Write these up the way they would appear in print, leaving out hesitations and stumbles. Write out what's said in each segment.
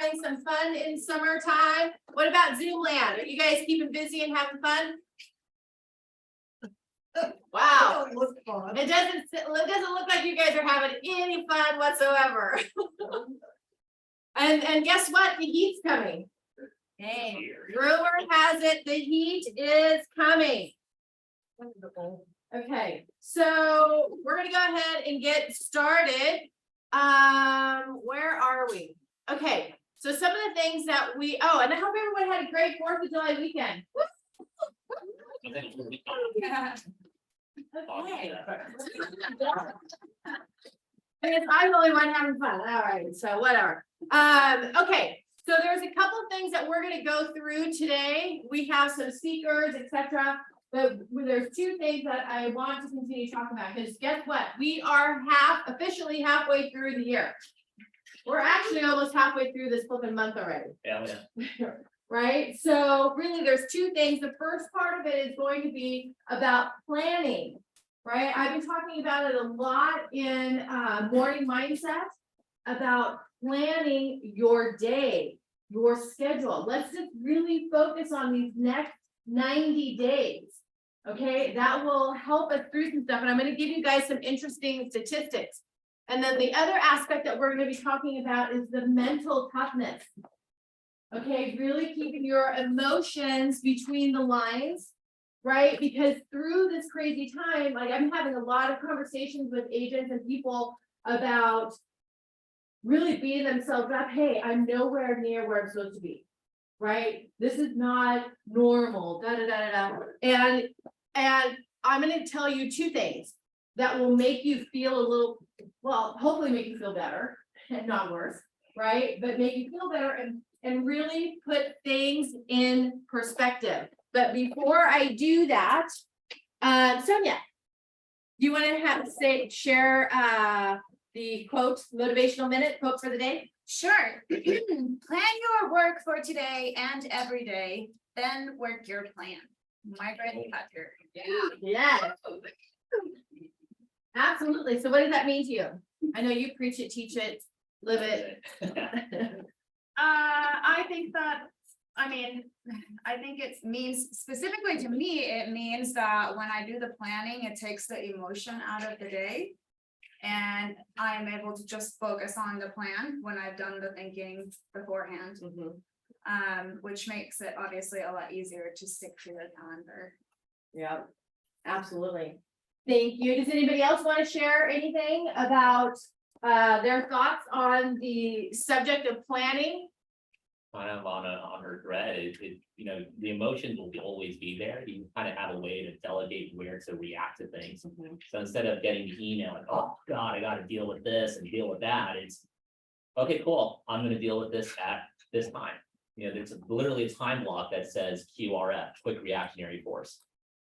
having some fun in summertime? What about Zoom land? Are you guys keeping busy and having fun? Wow. It doesn't look like you guys are having any fun whatsoever. And guess what? The heat's coming. Hey, rumor has it the heat is coming. Okay, so we're gonna go ahead and get started. Where are we? Okay, so some of the things that and I hope everyone had a great 4th of July weekend. Okay. I guess I'm the only one having fun. All right, so whatever. Okay, so there's a couple things that we're going to go through today. We have some speakers, etc. But there's 2 things that I want to continue talking about, because guess what? We are officially halfway through the year. We're actually almost halfway through this flipping month already. Yeah. Right? So really there's 2 things. The first part of it is going to be about planning, right? I've been talking about it a lot in morning mindset, about planning your day, your schedule. Let's just really focus on these next 90 days. Okay, that will help us through some stuff. And I'm going to give you guys some interesting statistics. And then the other aspect that we're going to be talking about is the mental toughness. Okay, really keeping your emotions between the lines, right? Because through this crazy time, like I'm having a lot of conversations with agents and people about really beating themselves up. Hey, I'm nowhere near where I'm supposed to be, right? This is not normal, da da da da da. And I'm going to tell you 2 things that will make you feel a little, well, hopefully make you feel better and not worse, right? But make you feel better and really put things in perspective. But before I do that, Sonia, you want to share the quote, motivational minute quote for the day? Sure. Plan your work for today and every day, then work your plan. Margaret Thatcher. Yeah. Absolutely. So what does that mean to you? I know you preach it, teach it, live it. I think it means, specifically to me, it means that when I do the planning, it takes the emotion out of the day. And I'm able to just focus on the plan when I've done the thinking beforehand, which makes it obviously a lot easier to stick to the calendar. Yeah, absolutely. Thank you. Does anybody else want to share anything about their thoughts on the subject of planning? Kind of on regret, the emotions will always be there. You kind of have a way to delegate where to react to things. So instead of getting the email like, oh God, I got to deal with this and deal with that, it's okay, cool. I'm going to deal with this at this time. There's literally a time block that says QRF, quick reactionary force.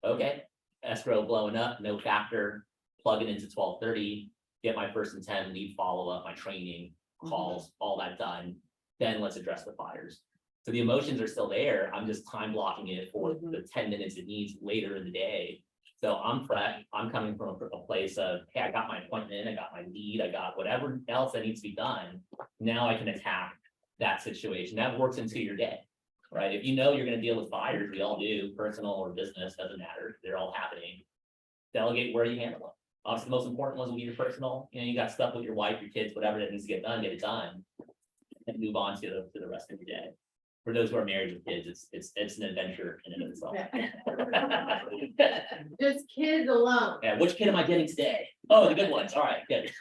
Okay, escrow blowing up, no factor, plug it into 1230, get my first and 10 lead follow-up, my training, calls, all that done. Then let's address the fires. So the emotions are still there. I'm just time blocking it for the 10 minutes it needs later in the day. So I'm prepped. I'm coming from a place of, hey, I got my appointment, I got my lead, I got whatever else that needs to be done. Now I can attack that situation. That works into your day, right? If you know you're going to deal with fires, we all do, personal or business, doesn't matter. They're all happening. Delegate where you handle them. Obviously, the most important ones will be your personal. You got stuff with your wife, your kids, whatever that needs to get it done. And move on to the rest of your day. For those who are married with kids, it's an adventure in and of itself. Just kids alone. Yeah, which kid am I getting today? Oh, the good ones. All right, good.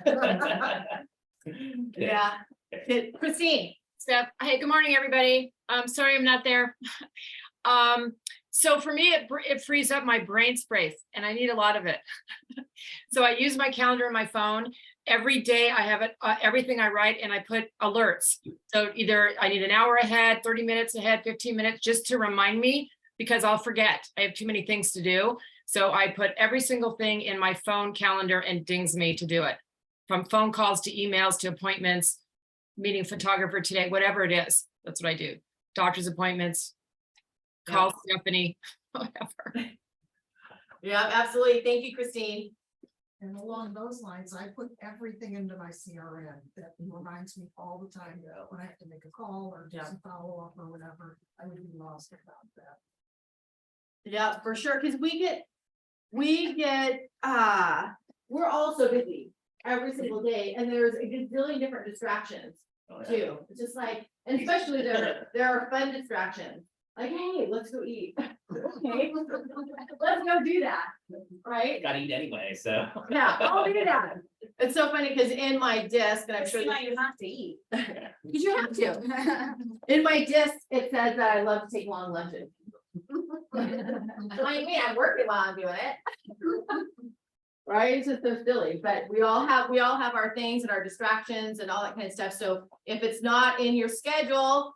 Yeah. Christine. Steph, hey, good morning, everybody. Sorry I'm not there. So for me, it frees up my brain space, and I need a lot of it. So I use my calendar on my phone. Every day I have it, everything I write, and I put alerts. So either I need an hour ahead, 30 minutes ahead, 15 minutes, just to remind me, because I'll forget. I have too many things to do. So I put every single thing in my phone calendar and dings me to do it. From phone calls to emails to appointments, meeting photographer today, whatever it is. That's what I do. Doctor's appointments, call Stephanie, whatever. Yeah, absolutely. Thank you, Christine. And along those lines, I put everything into my CRM that reminds me all the time that when I have to make a call or do some follow up or whatever, I would be lost about that. Yeah, for sure, because we're all so busy every single day, and there's a gazillion different distractions Oh, yeah. too. It's just like, and especially there are fun distractions, like, hey, let's go eat. Okay, let's go do that, right? Gotta eat anyway, so. Yeah, I'll do that. It's so funny, because in my disc, and I'm sure You that have to eat. because you have to. In my disc, it says that I love to take long lunches. I mean, I'm working while I'm doing it. Right, it's just so silly, but we all have our things and our distractions and all that kind of stuff, so if it's not in your schedule.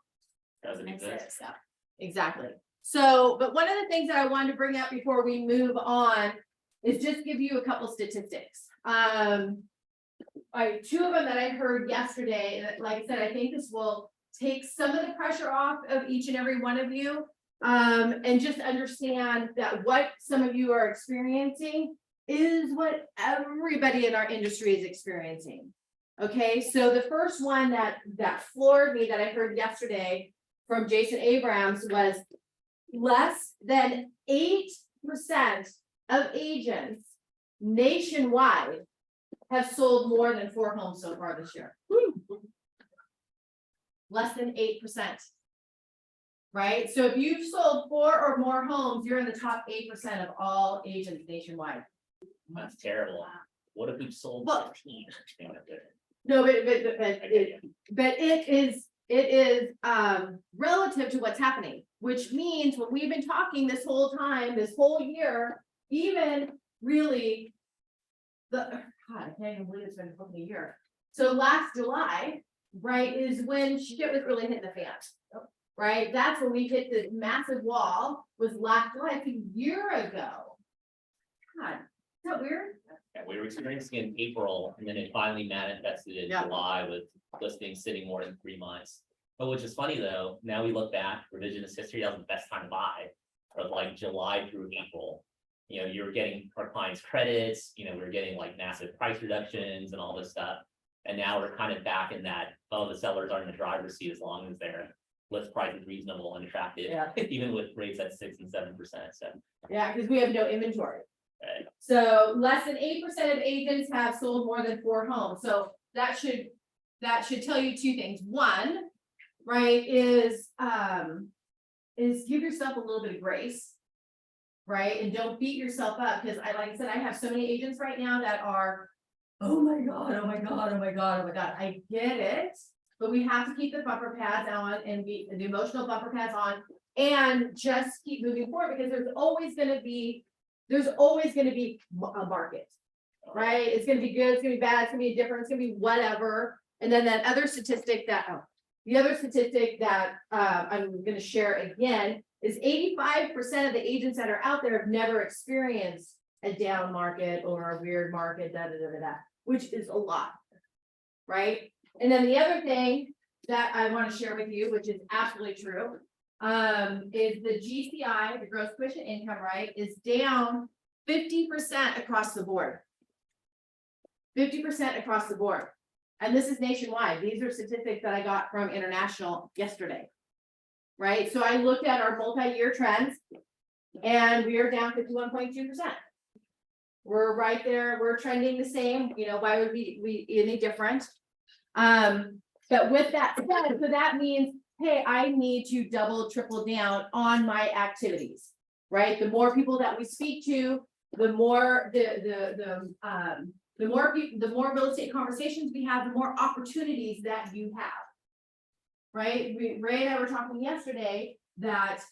Doesn't exist. Yeah, exactly. So, but one of the things that I wanted to bring up before we move on is just give you a couple statistics. Two of them that I heard yesterday, and like I said, I think this will take some of the pressure off of each and every one of you. And just understand that what some of you are experiencing is what everybody in our industry is experiencing. Okay, so the first one that floored me that I heard yesterday from Jason Abrams was less than 8% of agents nationwide have sold more than 4 homes so far this year. Less than 8%. Right? So if you've sold 4 or more homes, you're in the top 8% of all agents nationwide. That's terrible. What if we've sold Well- 15? No, but it is relative to what's happening, which means what we've been talking this whole time, this whole year, even really God, I can't even believe it's been a year. So last July, right, is when shit was really hitting the fan. Right, that's when we hit this massive wall, was last July, a year ago. God, is that weird? Yeah, we were experiencing in April, and then it finally manifested in Yeah. July with listings sitting more than 3 months. But which is funny though, now we look back, revisionist history, that was the best time to buy, of like July through April. You know, you were getting our clients credits, you know, we were getting like massive price reductions and all this stuff. And now we're kind of back in that, oh, the sellers are in the driver's seat as long as their list price is reasonable and attractive, Yeah. even with rates at 6 and 7%. So, Yeah, because we have no inventory. right. So less than 8% of agents have sold more than 4 homes. So that should tell you 2 things. One, right, is give yourself a little bit of grace, right? And don't beat yourself up, because like I said, I have so many agents right now that are, oh my God, oh my God, oh my God, oh my God. I get it, but we have to keep the bumper pads on and the emotional bumper pads on and just keep moving forward, because there's always gonna be a market, right? It's gonna be good, it's gonna be bad, it's gonna be different, it's gonna be whatever. And then that other statistic the other statistic that I'm gonna share again is 85% of the agents that are out there have never experienced a down market or a weird market, which is a lot, right? And then the other thing that I want to share with you, which is absolutely true, is the GCI, the gross commission income, right, is down 50% across the board. 50% across the board. And this is nationwide. These are statistics that I got from International yesterday. Right, so I looked at our multi-year trends and we are down 51.2%. We're right there, we're trending the same, you know, why would we any different? But with that said, so that means, hey, I need to double, triple down on my activities, right? The more people that we speak to, the more the more people, the more real estate conversations we have, the more opportunities that you have. Right, Ray and I were talking yesterday that,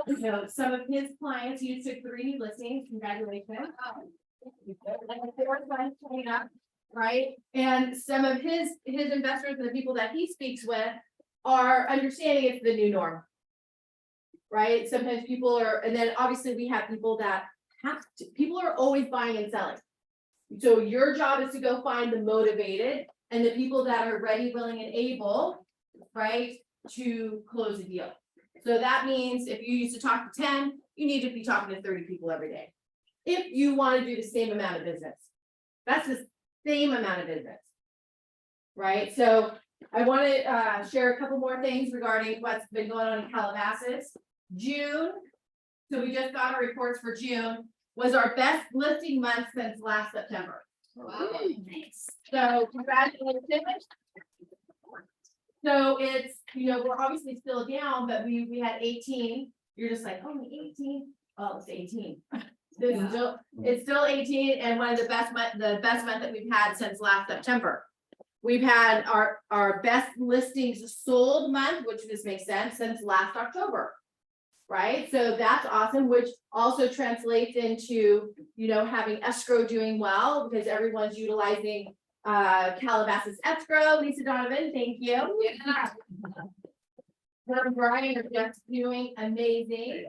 you know, some of his clients, he just took 3 new listings, congratulations. Like a 4th one coming up, right? And some of his investors and the people that he speaks with are understanding it's the new norm. Right, sometimes people are, and then obviously we have people that people are always buying and selling. So your job is to go find the motivated and the people that are ready, willing, and able, right, to close a deal. So that means if you used to talk to 10, you need to be talking to 30 people every day. If you want to do the same amount of business, That's the same amount of business. Right, so I want to share a couple more things regarding what's been going on in Calabasas. June, so we just got our reports for June, was our best listing month since last September. Wow, nice. So congratulations. So it's, we're obviously still down, but we had 18. You're just like, oh, 18. Oh, it's 18. It's still 18 and one of the best month that we've had since last September. We've had our best listings sold month, which this makes sense, since last October. Right, so that's awesome, which also translates into, having escrow doing well because everyone's utilizing Calabasas escrow. Lisa Donovan, thank you. Yeah. Her and Brian are just doing amazing.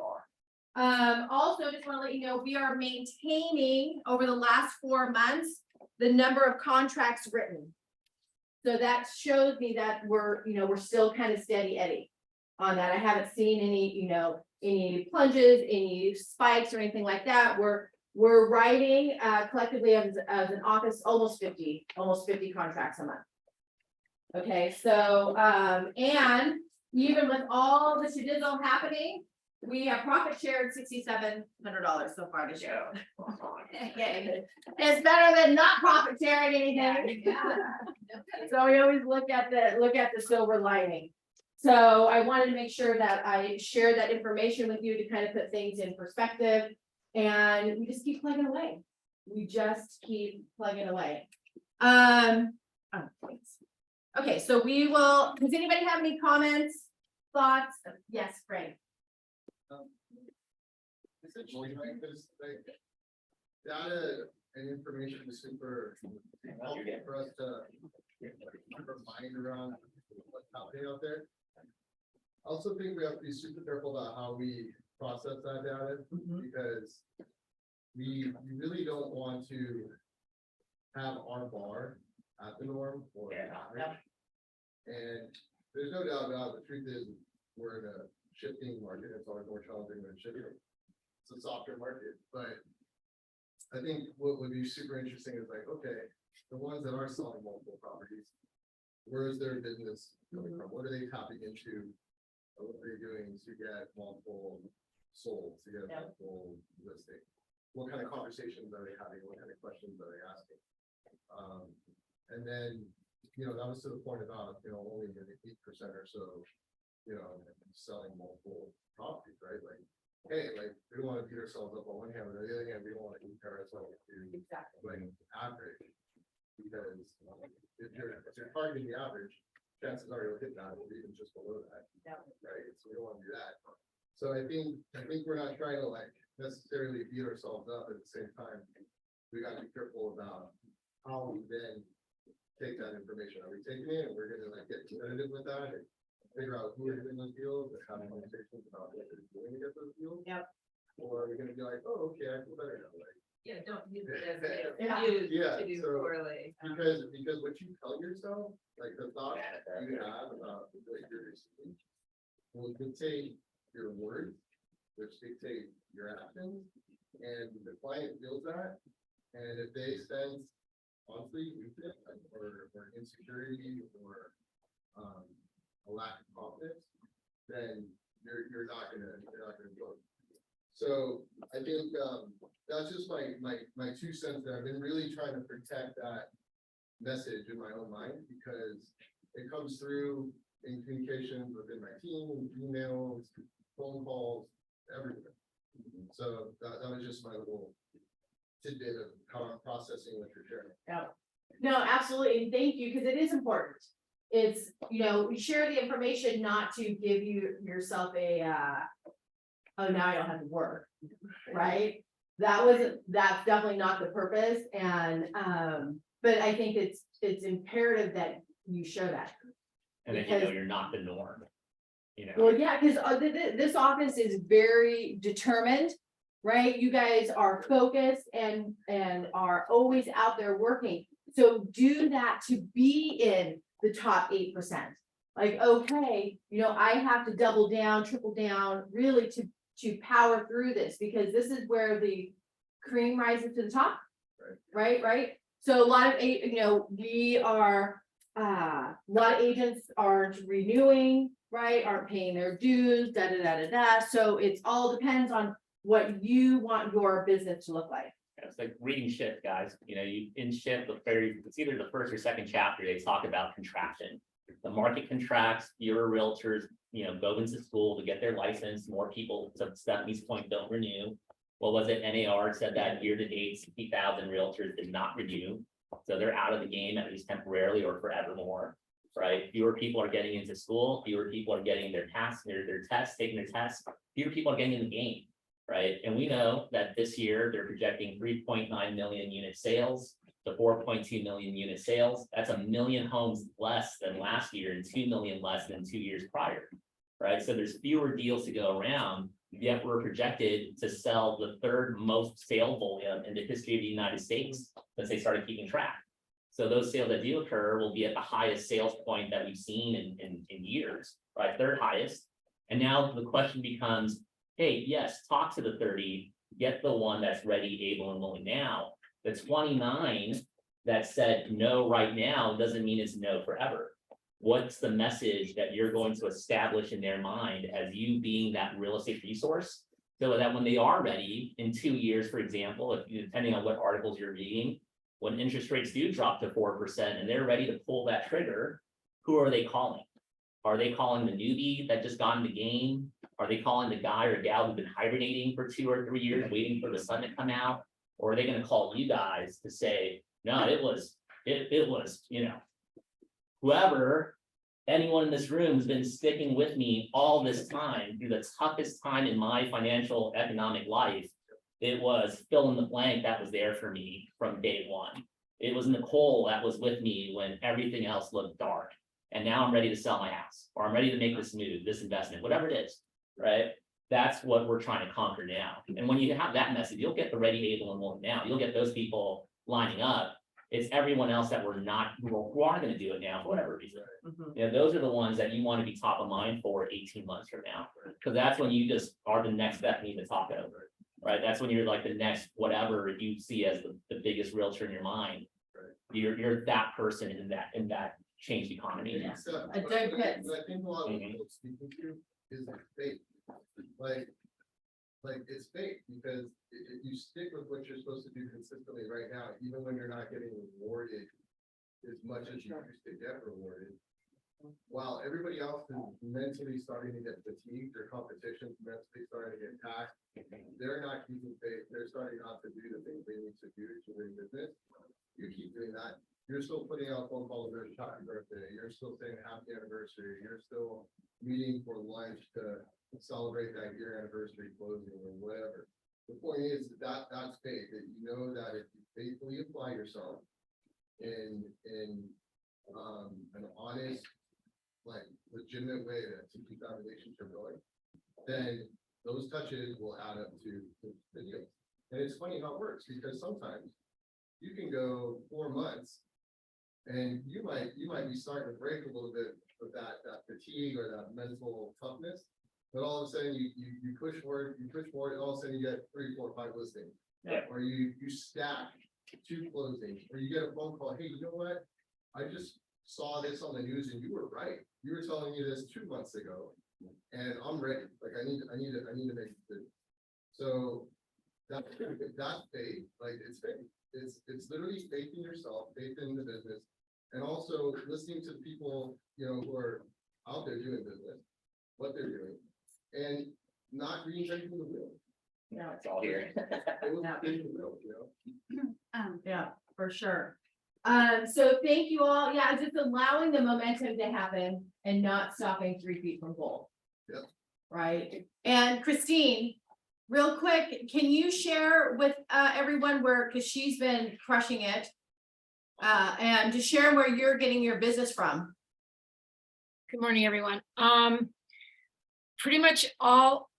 Also, just want to let you know, we are maintaining over the last 4 months the number of contracts written. So that shows me that we're still kind of steady Eddie on that. I haven't seen any, any plunges, any spikes or anything like that. We're writing collectively as an office almost 50 contracts a month. Okay, so and even with all the shedizzle happening, we have profit shared $6,700 so far this year. Okay, it's better than not profit sharing anything. So we always look at the silver lining. So I wanted to make sure that I share that information with you to kind of put things in perspective. And we just keep plugging away. Oh, thanks. Okay, so we will, does anybody have any comments, thoughts? Yes, Frank. Essentially, like this, like, data and information is super helpful for us to keep our mind around what's happening out there. I also think we have to be super careful about how we process that data, because we really don't want to have our bar at the norm or average. And there's no doubt about it. The truth is, we're in a shifting market. It's always more challenging than shifting. It's a softer market, but I think what would be super interesting is like, okay, the ones that are selling multiple properties, where is their business coming from? What are they tapping into? What are they doing to get multiple sold, to get multiple listing? What kind of conversations are they having? What kind of questions are they asking? And then, that was to the point about, only 8% or so, selling multiple properties, right? Like, hey, like, we don't want to beat ourselves up on one hand, but on the other hand, we don't want to compare ourselves to like average. Because if you're targeting the average, chances are you'll hit that or even just below that. Right. So we don't want to do that. So I think we're not trying to like necessarily beat ourselves up. At the same time, we got to be careful about how we then take that information. Are we taking it and we're gonna like get competitive with that and figure out who is in those deals and having conversations about what they're doing to get those deals? Yep. Or are we gonna be like, oh, okay, I feel better now, like. Yeah, don't use it as an Yeah. excuse Yeah, to do so- poorly. Because what you tell yourself, like the thoughts you have about what you're receiving will dictate your words, which dictate your actions, and the client feels that. And if they sense honestly weakness or insecurity or a lack of confidence, then you're not gonna vote. So I think that's just my 2 cents there. I've been really trying to protect that message in my own mind because it comes through in communications within my team, emails, phone calls, everything. So that was just my little tidbit of how I'm processing what you're sharing. No, absolutely, and thank you, because it is important. It's, we share the information not to give yourself a, oh, now I don't have to work, right? That's definitely not the purpose, and, but I think it's imperative that you show that. And then Because- you're not the norm. Well, yeah, because this office is very determined, right? You guys are focused and are always out there working. So do that to be in the top 8%. Like, okay, I have to double down, triple down, really to power through this, because this is where the cream rises to the top. Right. So a lot of, we are, a lot of agents aren't renewing, right, aren't paying their dues, da, da, da, da, da. So it's all depends on what you want your business to look like. It's like reading shift, guys. You in shift, it's either the first or second chapter, they talk about contraction. The market contracts, fewer realtors, go into school to get their license, more people, to Stephanie's point, don't renew. What was it? NAR said that year to date, 60,000 realtors did not renew. So they're out of the game, at least temporarily or forevermore, right? Fewer people are getting into school, fewer people are getting their tests, taking their tests, fewer people are getting in the game, right? And we know that this year they're projecting 3.9 million unit sales to 4.2 million unit sales. That's 1 million homes less than last year and 2 million less than 2 years prior, right? So there's fewer deals to go around, yet we're projected to sell the third most sale volume in the history of the United States since they started keeping track. So those sales that do occur will be at the highest sales point that we've seen in years, right? Third highest. And now the question becomes, hey, yes, talk to the 30, get the one that's ready, able, and willing now. The 29 that said no right now doesn't mean it's no forever. What's the message that you're going to establish in their mind as you being that real estate resource? So that when they are ready in 2 years, for example, depending on what articles you're reading, when interest rates do drop to 4% and they're ready to pull that trigger, who are they calling? Are they calling the newbie that just got in the game? Are they calling the guy or gal who's been hibernating for 2 or 3 years, waiting for the sun to come out? Or are they going to call you guys to say, no, it was, whoever, anyone in this room has been sticking with me all this time through the toughest time in my financial economic life. It was fill in the blank that was there for me from day one. It was Nicole that was with me when everything else looked dark. And now I'm ready to sell my house, or I'm ready to make this move, this investment, whatever it is, right? That's what we're trying to conquer now. And when you have that message, you'll get the ready, able, and willing now. You'll get those people lining up. It's everyone else that we're not, who aren't going to do it now for whatever reason. Those are the ones that you want to be top of mind for 18 months from now, because that's when you just are the next Bethany to talk over, right? That's when you're like the next whatever you see as the biggest realtor in your mind. You're that person in that changed economy. I think a lot of people speaking to is fake. Like it's fake because if you stick with what you're supposed to do consistently right now, even when you're not getting rewarded as much as you used to get rewarded, while everybody else is mentally starting to get fatigued, their competition's mentally starting to get taxed, they're not keeping faith. They're starting not to do the things they need to do to win business. You keep doing that. You're still putting out phone calls for happy birthday. You're still saying happy anniversary. You're still meeting for lunch to celebrate that year anniversary closing or whatever. The point is that that's faith, that you know that if you faithfully apply yourself in an honest, like legitimate way to keep that relationship going, then those touches will add up to the deal. And it's funny how it works because sometimes you can go 4 months and you might be starting to break a little bit of that fatigue or that mental toughness. But all of a sudden you push forward, and all of a sudden you get 3, 4, 5 listings. Yeah. Or you stack 2 closings, or you get a phone call, hey, you know what? I just saw this on the news and you were right. You were telling me this 2 months ago. And I'm ready. Like I need to make a decision. So that's faith. Like it's faith. It's literally faith in yourself, faith in the business, and also listening to the people, who are out there doing business, what they're doing. And not reinventing the wheel. Yeah, It's all here. It was the wheel, yeah, for sure. So thank you all. Yeah, just allowing the momentum to happen and not stopping 3 feet from goal. Yep. Right. And Christine, real quick, can you share with everyone because she's been crushing it, and to share where you're getting your business from? Good morning, everyone. Pretty much all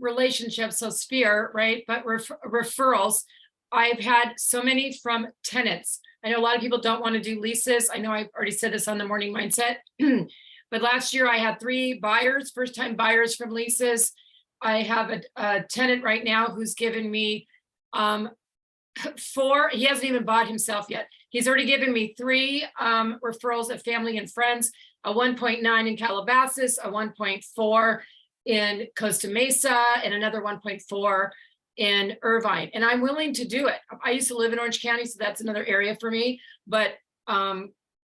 relationships, so sphere, right? But referrals, I've had so many from tenants. I know a lot of people don't want to do leases. I know I've already said this on the morning mindset, but last year I had 3 buyers, first-time buyers from leases. I have a tenant right now who's given me he hasn't even bought himself yet. He's already given me 3 referrals of family and friends, a 1.9 in Calabasas, a 1.4 in Costa Mesa, and another 1.4 in Irvine. And I'm willing to do it. I used to live in Orange County, so that's another area for me. But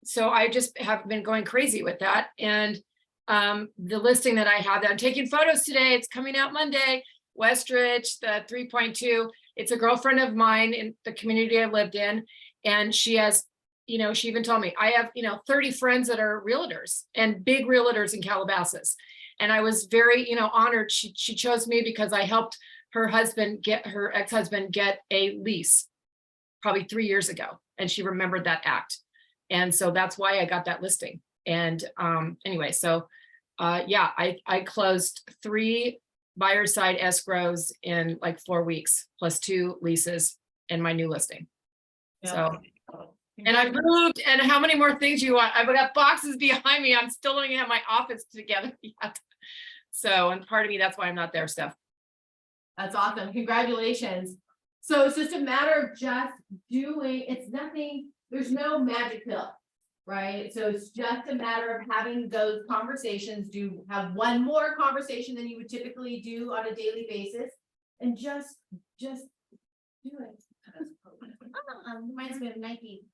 so I just have been going crazy with that. And the listing that I have, that I'm taking photos today, it's coming out Monday, Westridge, the 3.2. It's a girlfriend of mine in the community I lived in. And she has, you know, she even told me, I have, 30 friends that are realtors and big realtors in Calabasas. And I was very, honored. She chose me because I helped her ex-husband get a lease probably 3 years ago. And she remembered that act. And so that's why I got that listing. And anyway, so yeah, I closed 3 buyer side escrows in like 4 weeks, plus 2 leases in my new listing. Yeah. So, and I moved, and how many more things you want? I've got boxes behind me. I'm still looking at my office together yet. So, and part of me, that's why I'm not there, Steph. That's awesome. Congratulations. So it's just a matter of just doing, it's nothing, there's no magic pill, right? So it's just a matter of having those conversations, have one more conversation than you would typically do on a daily basis, and just do it. Reminds me of Nike.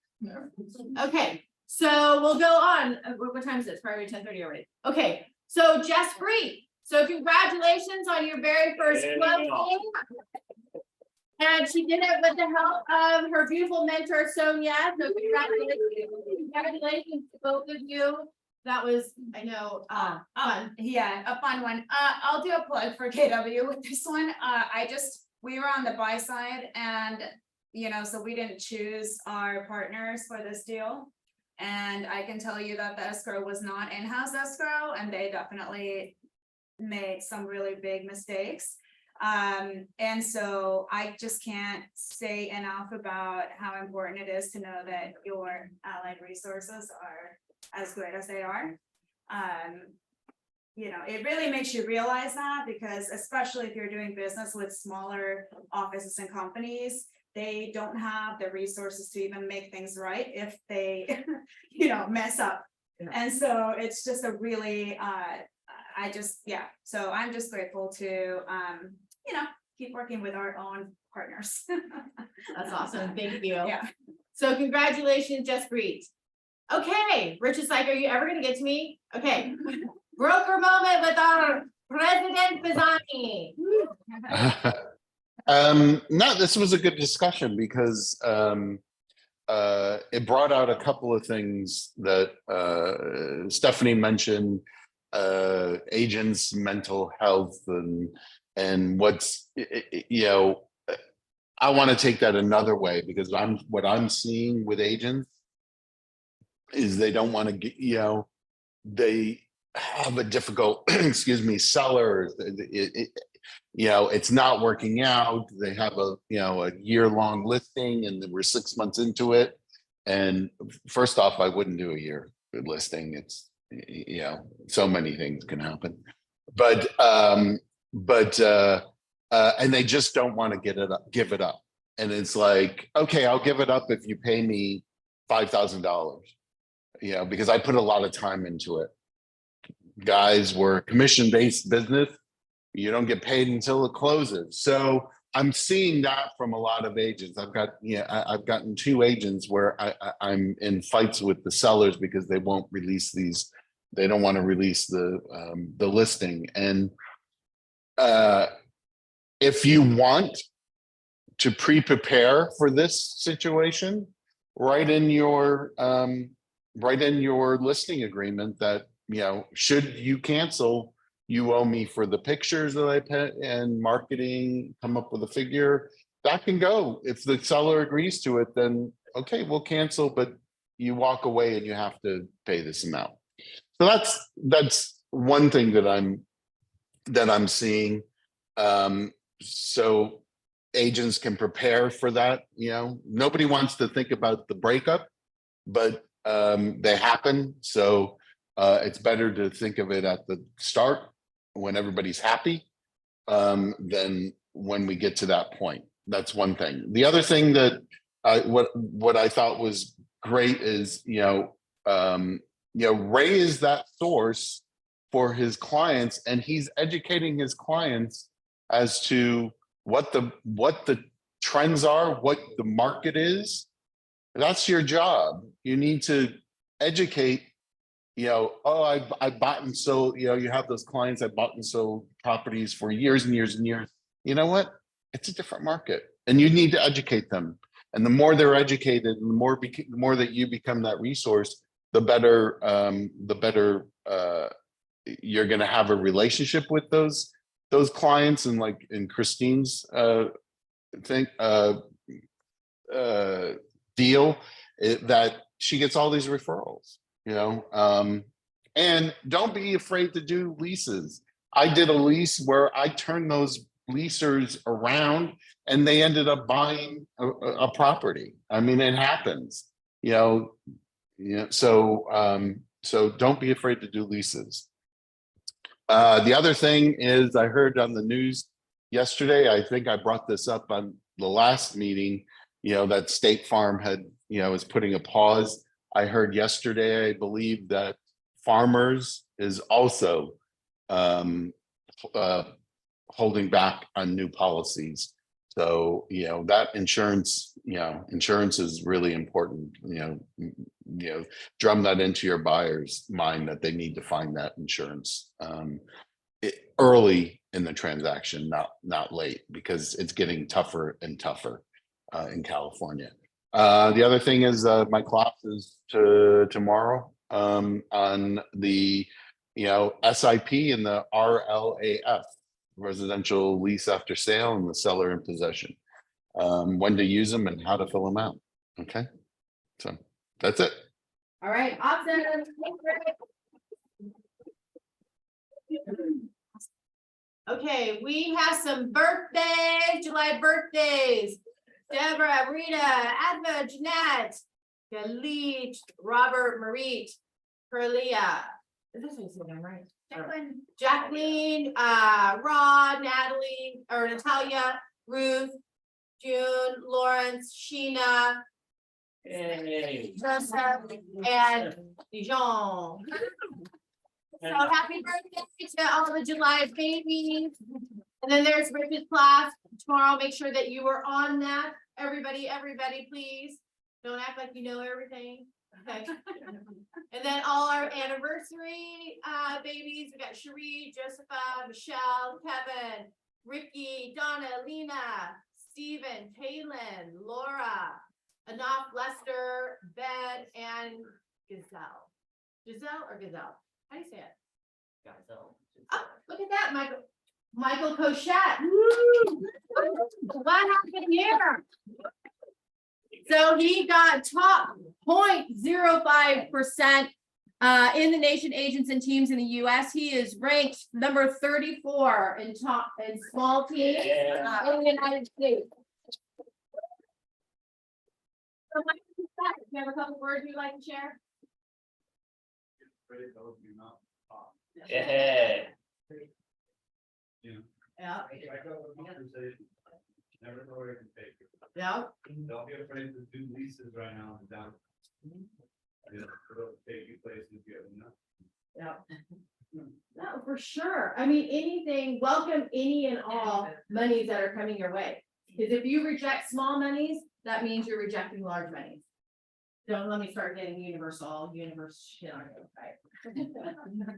Okay, so we'll go on. What time is it? It's probably 10:30 already. Okay, so Jess Bree. So congratulations on your very first closing. And she did it with the help of her beautiful mentor, Sonia. So congratulations to both of you. That was, I know, fun. Yeah, a fun one. I'll do a plug for KW with this one. We were on the buy side and, so we didn't choose our partners for this deal. And I can tell you that the escrow was not in-house escrow, and they definitely made some really big mistakes. And so I just can't say enough about how important it is to know that your allied resources are as great as they are. It really makes you realize that, because especially if you're doing business with smaller offices and companies, they don't have the resources to even make things right if they, mess up. Yeah. And so it's just a really, so I'm just grateful to, keep working with our own partners. That's awesome. Thank you. Yeah. So congratulations, Jess Bree. Okay, Rich is like, are you ever gonna get to me? Okay. Broker moment with our President Pisani. No, this was a good discussion because it brought out a couple of things that Stephanie mentioned, agents' mental health and what's, I want to take that another way, because what I'm seeing with agents is they don't want to get, they have a difficult, seller. It's not working out. They have a year-long listing and we're 6 months into it. And first off, I wouldn't do a year listing. It's, so many things can happen, but and they just don't want to give it up. And it's like, okay, I'll give it up if you pay me $5,000, because I put a lot of time into it. Guys, we're a commission-based business. You don't get paid until it closes. So I'm seeing that from a lot of agents. I've gotten 2 agents where I'm in fights with the sellers because they won't release these. They don't want to release the listing. And if you want to pre-prepare for this situation, write in your listing agreement that, should you cancel, you owe me for the pictures that I put and marketing, come up with a figure that can go. If the seller agrees to it, then okay, we'll cancel, but you walk away and you have to pay this amount. So that's one thing that I'm seeing. So agents can prepare for that. Nobody wants to think about the breakup, but they happen. So it's better to think of it at the start when everybody's happy than when we get to that point. That's one thing. The other thing that what I thought was great is, Ray is that source for his clients, and he's educating his clients as to what the trends are, what the market is. That's your job. You need to educate, oh, I bought and sold, you have those clients that bought and sold properties for years and years and years. You know what? It's a different market, and you need to educate them. And the more they're educated, and the more that you become that resource, the better you're going to have a relationship with those clients. And like in Christine's deal, that she gets all these referrals, and don't be afraid to do leases. I did a lease where I turned those leasers around, and they ended up buying a property. I mean, it happens, so don't be afraid to do leases. The other thing is, I heard on the news yesterday, I think I brought this up on the last meeting, that State Farm had, is putting a pause. I heard yesterday, I believe, that Farmers is also holding back on new policies. So, that insurance is really important. Drum that into your buyer's mind that they need to find that insurance early in the transaction, not late, because it's getting tougher and tougher in California. The other thing is, my class is tomorrow on the SIP and the RLAF, residential lease after sale, and the seller in possession, when to use them and how to fill them out. Okay, so that's it. All right, awesome. Okay, we have some birthdays, July birthdays. Deborah, Rita, Adva, Jeanette, Galit, Robert, Marit, Perlia. Is this his name, right? Jacqueline, Rod, Natalie, or Natalia, Ruth, June, Lawrence, Sheena, Hey. Joseph, and Dijon. So happy birthday to all the July babies. And then there's Rich's class tomorrow. Make sure that you are on that. Everybody, please. Don't act like you know everything. Okay. And then all our anniversary babies. We got Cherie, Josepha, Michelle, Kevin, Ricky, Donna, Lena, Stephen, Kaylin, Laura, Anaf, Lester, Ben, and Gazelle. Giselle or Gazelle? How do you say it? Oh, look at that, Michael Cochette. Woo! What happened here? So he got top 0.05% in the nation agents and teams in the US. He is ranked number 34 in small teams in the United States. So Michael Cochette, do you have a couple words you'd like to share? Yeah. Yeah. Never know where you can take it. Yeah. Don't be afraid to do leases right now and down. It'll take you places you have enough. Yeah. No, for sure. I mean, welcome any and all monies that are coming your way. Because if you reject small monies, that means you're rejecting large monies. Don't let me start getting universal shit on you, right?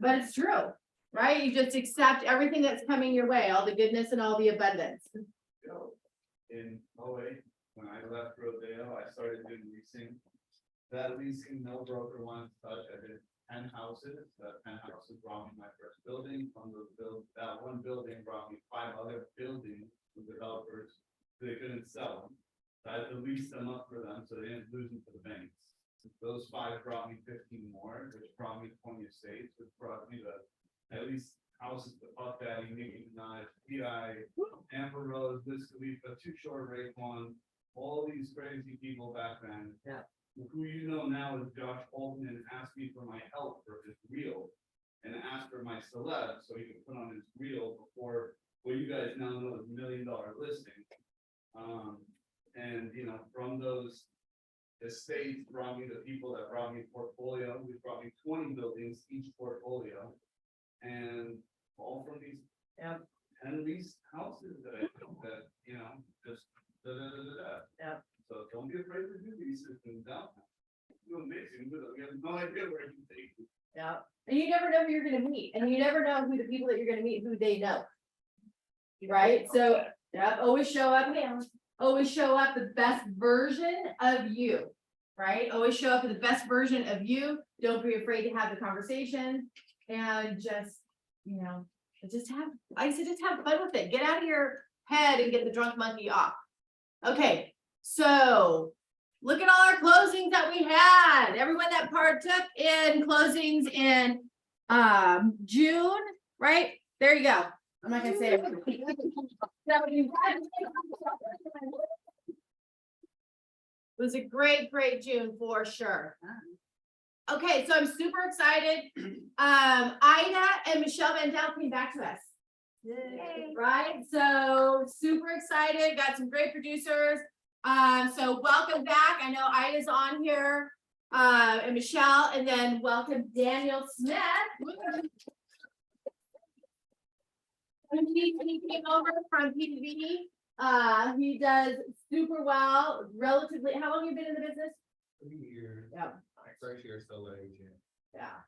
But it's true, right? You just accept everything that's coming your way, all the goodness and all the abundance. In 08, when I left Rodeo, I started doing leasing. That leasing, no broker wanted to touch. I did 10 houses. That 10 houses brought me my first building. From that one building brought me 5 other buildings with developers. They couldn't sell them. So I had to lease them up for them so they didn't lose them to the banks. Those 5 brought me 15 more, which brought me 20 estates, which brought me at least houses to Puff Daddy, Nicki Minaj, P.I., Amber Rose, Wiz Khalifa, Too Short, Raekwon, all these crazy people back then. Yeah. Who you know now is Josh Bolton, and asked me for my help for his reel, and asked for my celeb so he could put on his reel before what you guys now know is $1 million listing. And, you know, from those estates brought me the people that brought me portfolio, which brought me 20 buildings, each portfolio. And all from these. Yep. 10 leased houses that I built that, you know, just da. Yep. So don't be afraid to do these systems down. Do amazing, but you have no idea where you take you. Yeah, and you never know who you're gonna meet, and you never know who the people that you're gonna meet, who they know. Right, so, yeah, always show up the best version of you, right? Always show up with the best version of you, don't be afraid to have the conversation, and just, you know, just have, I said, just have fun with it, get out of your head and get the drunk monkey off. Okay, so, look at all our closings that we had, everyone that partook in closings in June, right? There you go. I'm not gonna say it. It was a great June for sure. Okay, so I'm super excited. Ida and Michelle Vandell came back to us. Right, so super excited, got some great producers. So welcome back. I know Ida's on here, and Michelle, and then welcome Daniel Smith. He came over from PTV. He does super well, relatively. How long have you been in the business? 3 years. Yeah. First year solo agent. Yeah.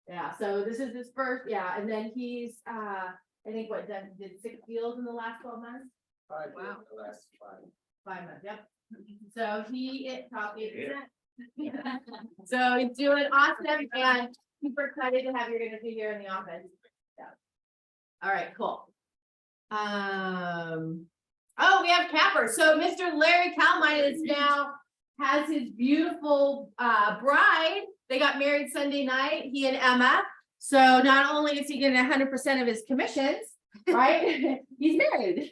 Yeah, so this is his first, yeah, and then he's, I think did 6 deals in the last 12 months? 5 Wow. years, the last 5. 5 months, yep. So he is top 8%. So he's doing awesome and super excited to have you gonna be here in the office. Yeah. All right, cool. Oh, we have Capper. So Mr. Larry Kalmine is now has his beautiful bride. They got married Sunday night, he and Emma. So not only is he getting 100% of his commissions, right? He's married.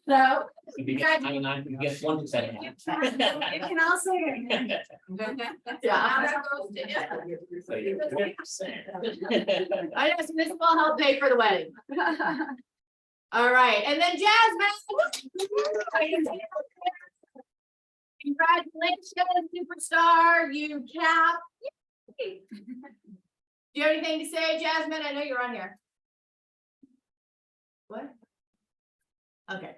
So If you get 99, you get 1%. You can also. yeah. So you're 1%. I know, so this will help pay for the wedding. All right, and then Jasmine. Congratulations, superstar, you cap. Do you have anything to say, Jasmine? I know you're on here. What? Okay.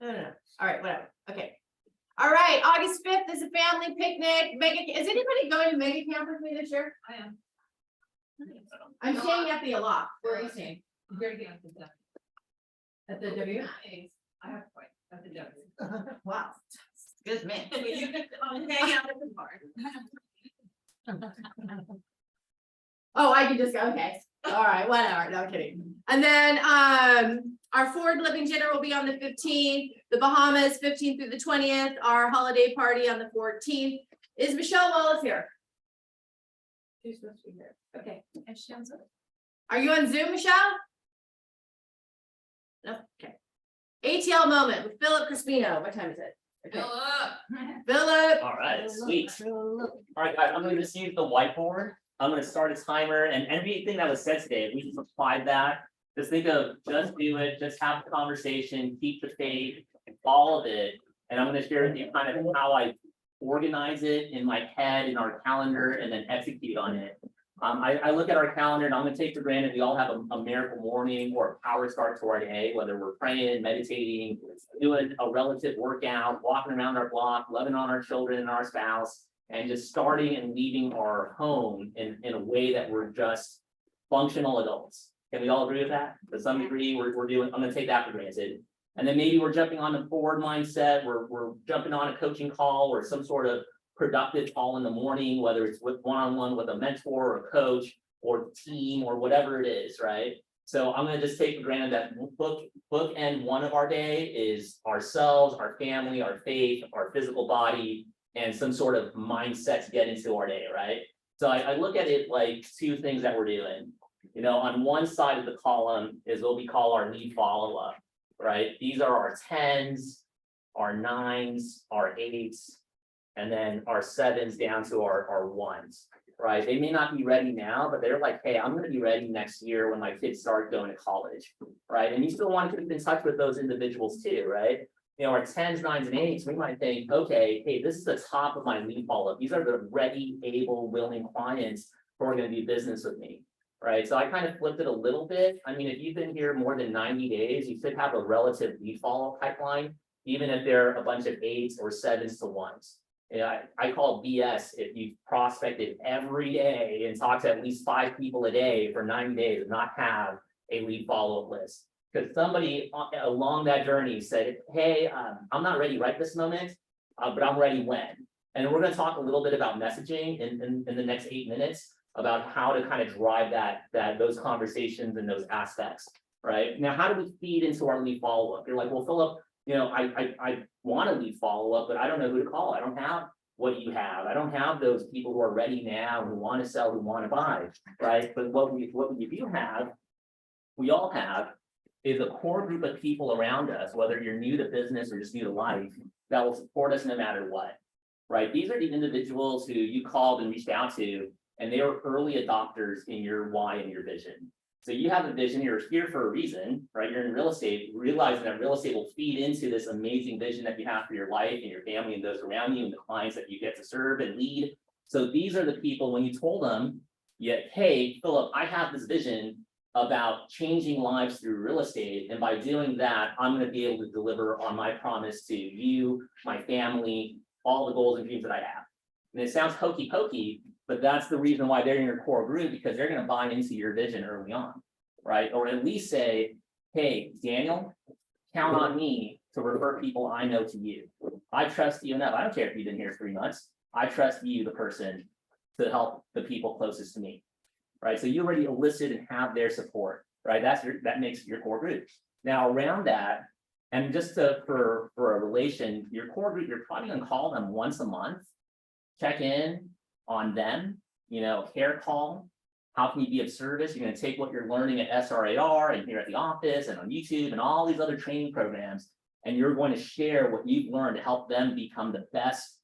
No. All right, whatever. Okay. All right, August 5th is a family picnic. Is anybody going to mega camp with me this year? I am. I'm staying at the Aloft. Where are you staying? Very good at the W. At the W? I have quite at the W. Wow. Good man. You can hang out at the bar. Oh, I can just go, okay. All right, whatever. No kidding. And then our Ford Living dinner will be on the 15th, the Bahamas 15th through the 20th, our holiday party on the 14th. Is Michelle Wallace here? She's supposed to be here. Okay. If she ends up. Are you on Zoom, Michelle? No, okay. ATL moment with Philip Crispino. What time is it? Okay. Philip. All right, sweet. All right, guys, I'm gonna just use the whiteboard. I'm gonna start a timer and everything that was said today, we just applied that. Just think of, just do it, just have the conversation, keep the faith, all of it. And I'm gonna share with you kind of how I organize it in my head, in our calendar, and then execute on it. I look at our calendar and I'm gonna take for granted, we all have a miracle morning or a power start to our day, whether we're praying, meditating, doing a relative workout, walking around our block, loving on our children and our spouse, and just starting and leaving our home in a way that we're just functional adults. Can we all agree with that? To some degree, we're doing, I'm gonna take that for granted. And then maybe we're jumping on the forward mindset, we're jumping on a coaching call or some sort of productive call in the morning, whether it's with one-on-one with a mentor or a coach or team or whatever it is, right? So I'm gonna just take for granted that bookend one of our day is ourselves, our family, our faith, our physical body, and some sort of mindset to get into our day, right? So I look at it like two things that we're doing. You know, on one side of the column is what we call our need follow-up, right? These are our 10s, our 9s, our 8s, and then our 7s down to our 1s, right? They may not be ready now, but they're like, hey, I'm gonna be ready next year when my kids start going to college, right? And you still want to keep in touch with those individuals too, right? you know, our tens, nines, and eights, we might think, okay, hey, this is the top of my lead follow-up. These are the ready, able, willing clients who are gonna do business with me. Right, so I kind of flipped it a little bit. I mean, if you've been here more than 90 days, you should have a relative lead follow pipeline, even if they're a bunch of 8s or 7s to 1s. Yeah, I call BS if you prospected every day and talked to at least 5 people a day for 90 days and not have a lead follow-up list. Because somebody along that journey said, hey, I'm not ready right this moment, but I'm ready when. And we're gonna talk a little bit about messaging in the next 8 minutes about how to kind of drive those conversations and those aspects, right? Now, how do we feed into our lead follow-up? You're like, well, Philip, you know, I want to lead follow-up, but I don't know who to call. I don't have what you have. I don't have those people who are ready now, who want to sell, who want to buy, right? But what we do have, we all have, is a core group of people around us, whether you're new to business or just new to life, that will support us no matter what, right? These are the individuals who you called and reached out to, and they are early adopters in your why and your vision. So you have a vision, you're here for a reason, right? You're in real estate, realizing that real estate will feed into this amazing vision that you have for your life and your family and those around you and the clients that you get to serve and lead. So these are the people, when you told them, yet, hey, Philip, I have this vision about changing lives through real estate. And by doing that, I'm going to be able to deliver on my promise to you, my family, all the goals and dreams that I have. And it sounds hokey pokey, but that's the reason why they're in your core group, because they're going to buy into your vision early on, right? Or at least say, hey, Daniel, count on me to refer people I know to you. I trust you enough. I don't care if you've been here 3 months. I trust you, the person, to help the people closest to me, right? So you already elicit and have their support, right? That makes your core group. Now around that, and just for a relation, your core group, you're probably going to call them once a month, check in on them, you know, care call. How can you be of service? You're going to take what you're learning at SRAR and here at the office and on YouTube and all these other training programs, and you're going to share what you've learned to help them become the best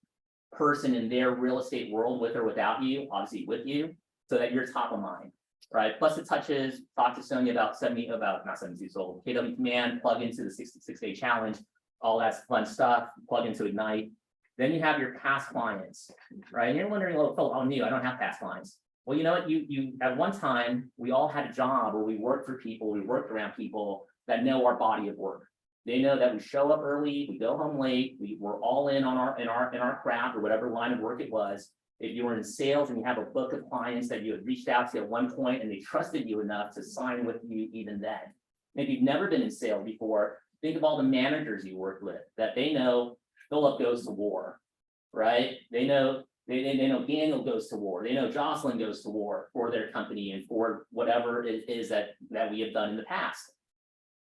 person in their real estate world, with or without you, obviously with you, so that you're top of mind, right? Plus the touches, talk to Sonia about not 72 sold, KW Command, plug into the 66-day challenge, all that's fun stuff, plug into Ignite. Then you have your past clients, right? And you're wondering, well, Phil, I'm new, I don't have past clients. Well, you know what, you at one time, we all had a job where we worked for people, we worked around people that know our body of work. They know that we show up early, we go home late, we're all in on our craft or whatever line of work it was. If you were in sales and you have a book of clients that you had reached out to at one point and they trusted you enough to sign with you even then. If you've never been in sales before, think of all the managers you worked with that they know Philip goes to war, right? They know Daniel goes to war. They know Jocelyn goes to war for their company and for whatever it is that we have done in the past.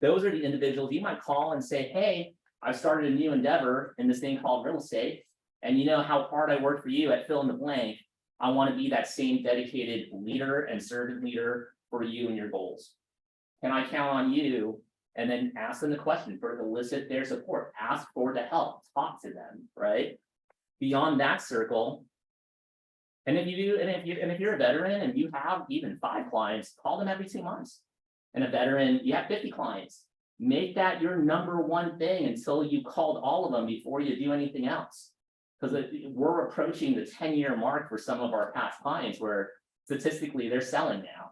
Those are the individuals you might call and say, hey, I've started a new endeavor in this thing called real estate. And you know how hard I worked for you at fill in the blank. I want to be that same dedicated leader and servant leader for you and your goals. Can I count on you? And then ask them the question for elicit their support, ask for the help, talk to them, right? Beyond that circle. And if you're a veteran and you have even 5 clients, call them every 2 months. And a veteran, you have 50 clients. Make that your number one thing until you called all of them before you do anything else. Because we're approaching the 10-year mark for some of our past clients where statistically they're selling now,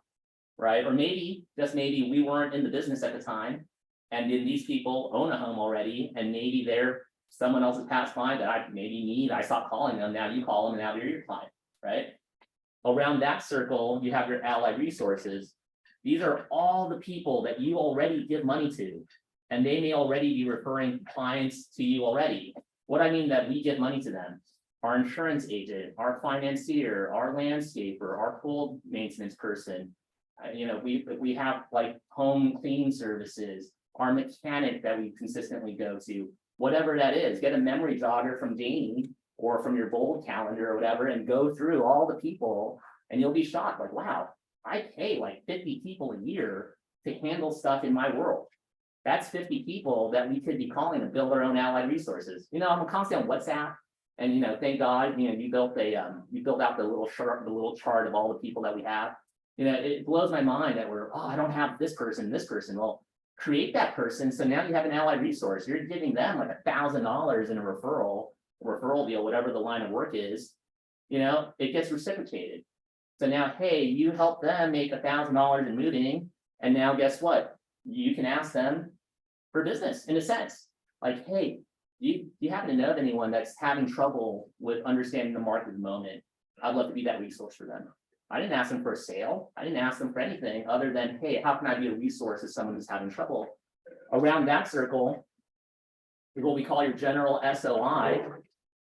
right? Or maybe, just maybe, we weren't in the business at the time. And then these people own a home already, and maybe they're someone else's past client that I stopped calling them, now you call them, and now they're your client, right? Around that circle, you have your allied resources. These are all the people that you already give money to, and they may already be referring clients to you already. What I mean that we give money to them, our insurance agent, our financier, our landscaper, our pool maintenance person, you know, we have like home cleaning services, our mechanic that we consistently go to, whatever that is, get a memory jogger from Janie or from your bold calendar or whatever, and go through all the people, and you'll be shocked, like, wow, I pay like 50 people a year to handle stuff in my world. That's 50 people that we could be calling to build our own allied resources. You know, I'm constantly on WhatsApp, and you know, thank God, you know, you built out the little chart of all the people that we have. You know, it blows my mind that I don't have this person. Well, create that person, so now you have an allied resource, you're giving them like $1,000 in a referral deal, whatever the line of work is, you know, it gets reciprocated. So now, hey, you help them make $1,000 in moving, and now guess what? You can ask them for business in a sense, like, hey, do you happen to know of anyone that's having trouble with understanding the market at the moment? I'd love to be that resource for them. I didn't ask them for a sale. I didn't ask them for anything other than, hey, how can I be a resource to someone who's having trouble? Around that circle, what we call your general SOI,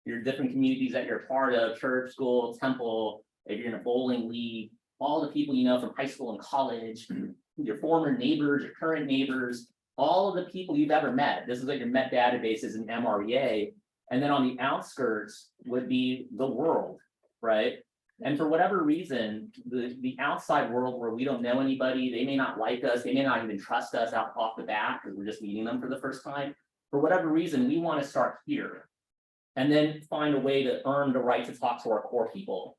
your different communities that you're a part of, church, school, temple, if you're in a bowling league, all the people you know from high school and college, your former neighbors, your current neighbors, all of the people you've ever met. This is like your Met database is an MREA. And then on the outskirts would be the world, right? And for whatever reason, the outside world where we don't know anybody, they may not like us, they may not even trust us out off the bat because we're just meeting them for the first time. For whatever reason, we want to start here and then find a way to earn the right to talk to our core people.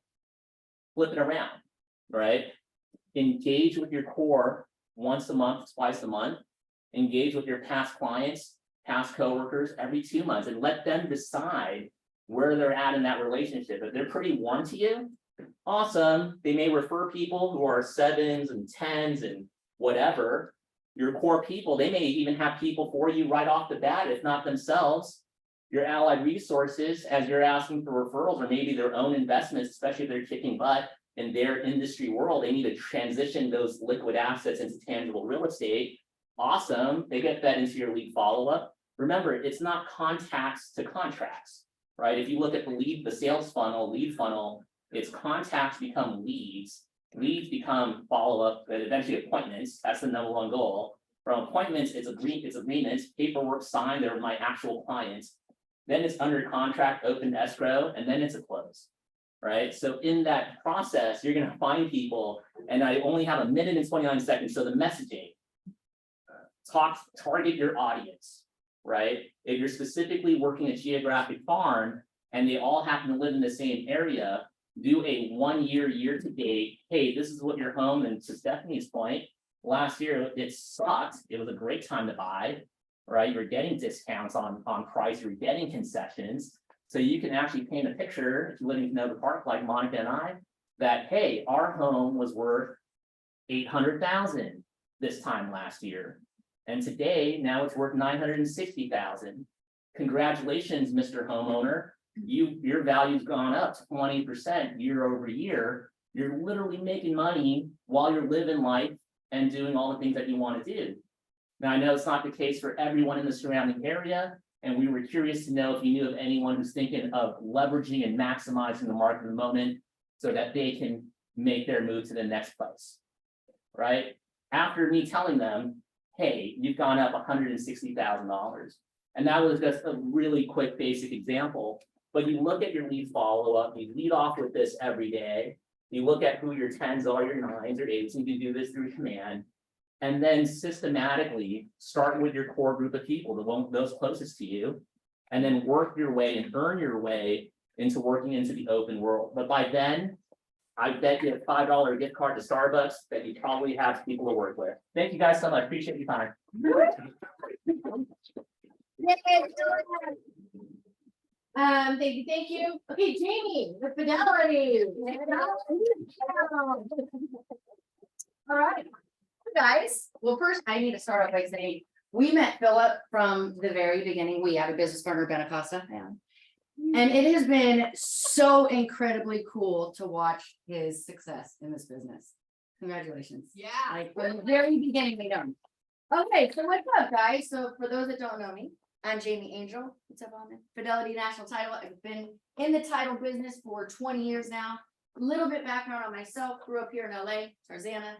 Flip it around, right? Engage with your core once a month, twice a month. Engage with your past clients, past coworkers every 2 months, and let them decide where they're at in that relationship. If they're pretty warm to you, awesome. They may refer people who are 7s and 10s and whatever. Your core people, they may even have people for you right off the bat, if not themselves. Your allied resources, as you're asking for referrals or maybe their own investments, especially if they're kicking butt in their industry world, they need to transition those liquid assets into tangible real estate. Awesome, they get that into your lead follow-up. Remember, it's not contacts to contracts, right? If you look at the sales funnel, lead funnel, it's contacts become leads become follow-up, and eventually appointments. That's the #1 goal. From appointments, it's agreements, paperwork signed, they're my actual clients. Then it's under contract, open escrow, and then it's a close, right? So in that process, you're gonna find people, and I only have 1 minute and 29 seconds, so the messaging. Target your audience, right? If you're specifically working a geographic farm and they all happen to live in the same area, do a 1 year to date. Hey, this is what your home, and to Stephanie's point, last year it sucked. It was a great time to buy, right? You're getting discounts on price, you're getting concessions. So you can actually paint a picture, if you're living in the park like Monica and I, that, hey, our home was worth 800,000 this time last year. And today, now it's worth 960,000. Congratulations, Mr. Homeowner. Your value's gone up 20% year over year. You're literally making money while you're living life and doing all the things that you want to do. Now, I know it's not the case for everyone in the surrounding area, and we were curious to know if you knew of anyone who's thinking of leveraging and maximizing the market at the moment so that they can make their move to the next place, right? After me telling them, hey, you've gone up $160,000. And that was just a really quick basic example. But you look at your lead follow-up, you lead off with this every day. You look at who your 10s are, your 9s, your 8s, and you do this through command. And then systematically start with your core group of people, those closest to you, and then work your way and earn your way into working into the open world. But by then, I bet you a $5 gift card to Starbucks that you probably have people to work with. Thank you guys so much. Appreciate your time. Thank you. Okay, Jamie, the fidelity. All right, guys. Well, first I need to start off by saying we met Philip from the very beginning. We have a business partner, Benacosta. And it has been so incredibly cool to watch his success in this business. Congratulations. Yeah. Like from the very beginning, we know. Okay, so what's up, guys? So for those that don't know me, I'm Jamie Angel. What's up, Almond? Fidelity National Title. I've been in the title business for 20 years now. A little bit background on myself. Grew up here in LA, Tarzana.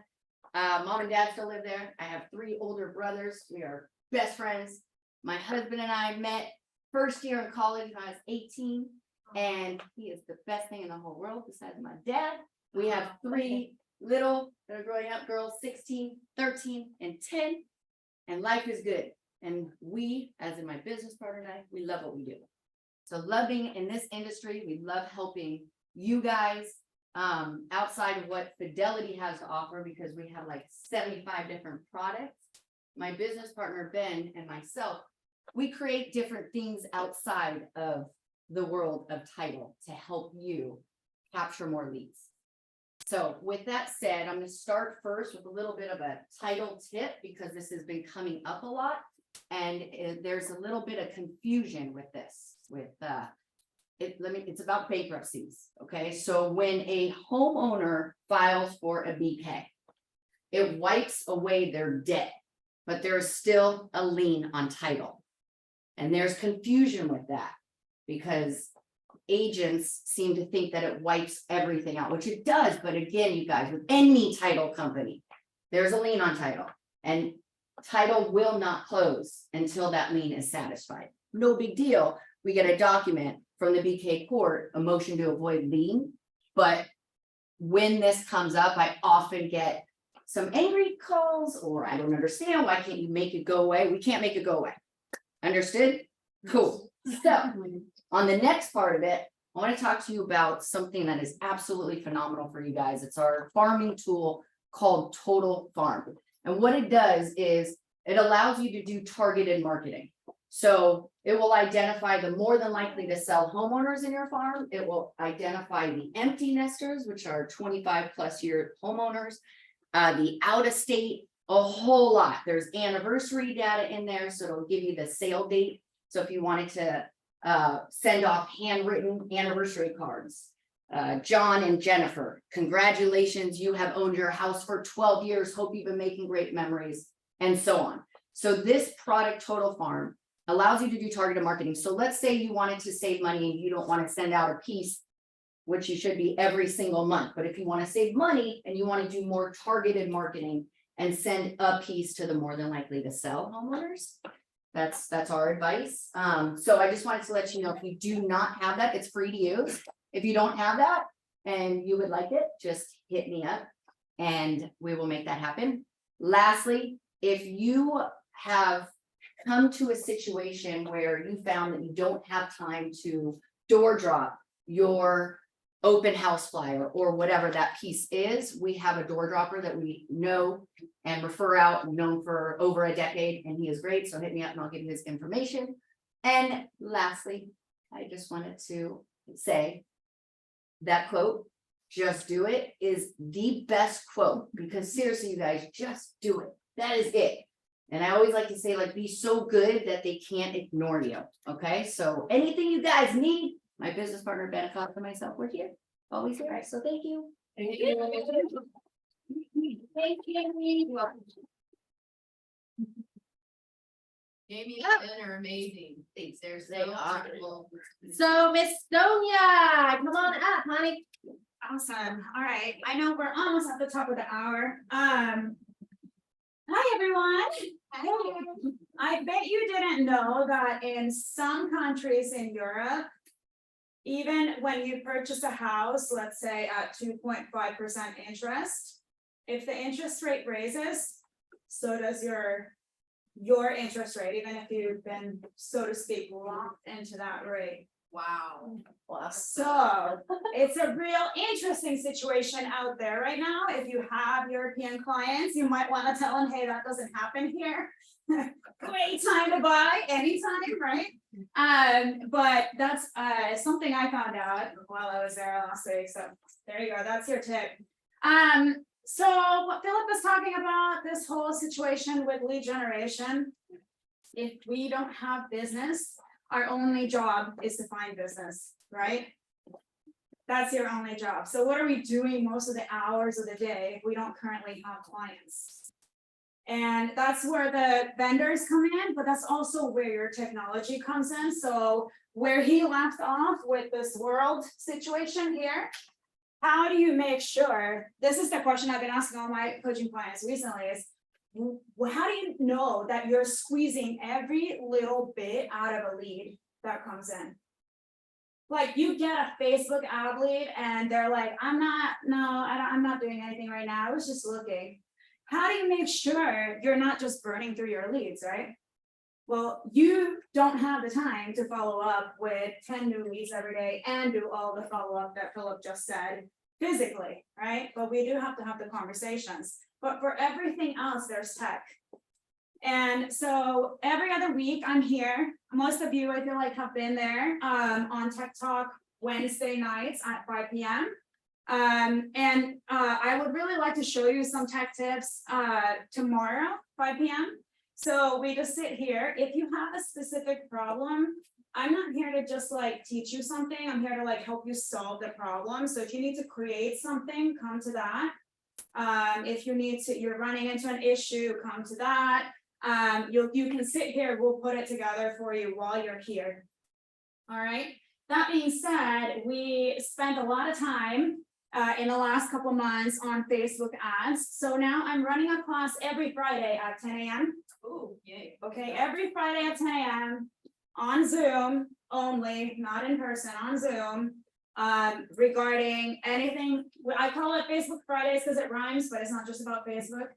Mom and dad still live there. I have 3 older brothers. We are best friends. My husband and I met first year in college when I was 18, and he is the best thing in the whole world besides my dad. We have 3 little that are growing up girls, 16, 13, and 10, and life is good. And we, as in my business partner and I, we love what we do. So loving in this industry, we love helping you guys outside of what Fidelity has to offer, because we have like 75 different products. my business partner, Ben, and myself, we create different things outside of the world of title to help you capture more leads. So with that said, I'm gonna start first with a little bit of a title tip because this has been coming up a lot. And there's a little bit of confusion with this, it's about bankruptcies, okay? So when a homeowner files for a BK, it wipes away their debt, but there's still a lien on title. And there's confusion with that because agents seem to think that it wipes everything out, which it does. But again, you guys, with any title company, there's a lien on title and title will not close until that lien is satisfied. No big deal. We get a document from the BK court, a motion to avoid lien. But when this comes up, I often get some angry calls or I don't understand. Why can't you make it go away? We can't make it go away. Understood? Cool. So on the next part of it, I want to talk to you about something that is absolutely phenomenal for you guys. It's our farming tool called Total Farm. And what it does is it allows you to do targeted marketing. So it will identify the more than likely to sell homeowners in your farm. It will identify the empty nesters, which are 25+ year homeowners, the out of state, a whole lot. There's anniversary data in there, so it'll give you the sale date. So if you wanted to send off handwritten anniversary cards, John and Jennifer, congratulations, you have owned your house for 12 years. Hope you've been making great memories, and so on. So this product, Total Farm, allows you to do targeted marketing. So let's say you wanted to save money and you don't want to send out a piece, which you should be every single month. But if you want to save money and you want to do more targeted marketing and send a piece to the more than likely to sell homeowners, that's our advice. So I just wanted to let you know, if you do not have that, it's free to use. If you don't have that and you would like it, just hit me up and we will make that happen. Lastly, if you have come to a situation where you found that you don't have time to door drop your open house flyer or whatever that piece is, we have a door dropper that we know and refer out, known for over a decade, and he is great. So hit me up and I'll give you his information. And lastly, I just wanted to say that quote, "Just do it," is the best quote, because seriously, you guys, just do it. That is it. And I always like to say, like, be so good that they can't ignore you. Okay, so anything you guys need, my business partner Ben Cox and myself, we're here, always here. So thank you. Thank you. Thank you. Jamie and Ben are amazing. They So are. wonderful. So Miss Sonia, come on up, honey. Awesome. All right. I know we're almost at the top of the hour. Hi, everyone. Hi. I bet you didn't know that in some countries in Europe, even when you purchase a house, let's say at 2.5% interest, if the interest rate raises, so does your interest rate, even if you've been, so to speak, locked into that rate. Wow. So it's a real interesting situation out there right now. If you have European clients, you might want to tell them, hey, that doesn't happen here. Great time to buy anytime, right? But that's something I found out while I was there last week. So there you go. That's your tip. So what Philip was talking about, this whole situation with lead generation. If we don't have business, our only job is to find business, right? That's your only job. So what are we doing most of the hours of the day if we don't currently have clients? And that's where the vendors come in, but that's also where your technology comes in. So where he left off with this world situation here, how do you make sure, this is the question I've been asking all my coaching clients recently, is how do you know that you're squeezing every little bit out of a lead that comes in? Like, you get a Facebook ad lead and they're like, I'm not doing anything right now. I was just looking. How do you make sure you're not just burning through your leads, right? Well, you don't have the time to follow up with 10 new leads every day and do all the follow-up that Philip just said physically, right? But we do have to have the conversations. But for everything else, there's tech. And so every other week I'm here. Most of you, I feel like, have been there on Tech Talk Wednesday nights at 5 p.m. I would really like to show you some tech tips tomorrow, 5 p.m. So we just sit here. If you have a specific problem, I'm not here to just like teach you something. I'm here to like help you solve the problem. So if you need to create something, come to that. If you need to, you're running into an issue, come to that. You can sit here, we'll put it together for you while you're here. All right, that being said, we spent a lot of time in the last couple months on Facebook ads. So now I'm running a class every Friday at 10 a.m. Ooh, yay. Okay, every Friday at 10 a.m. on Zoom only, not in person, on Zoom. Regarding anything, I call it Facebook Fridays because it rhymes, but it's not just about Facebook.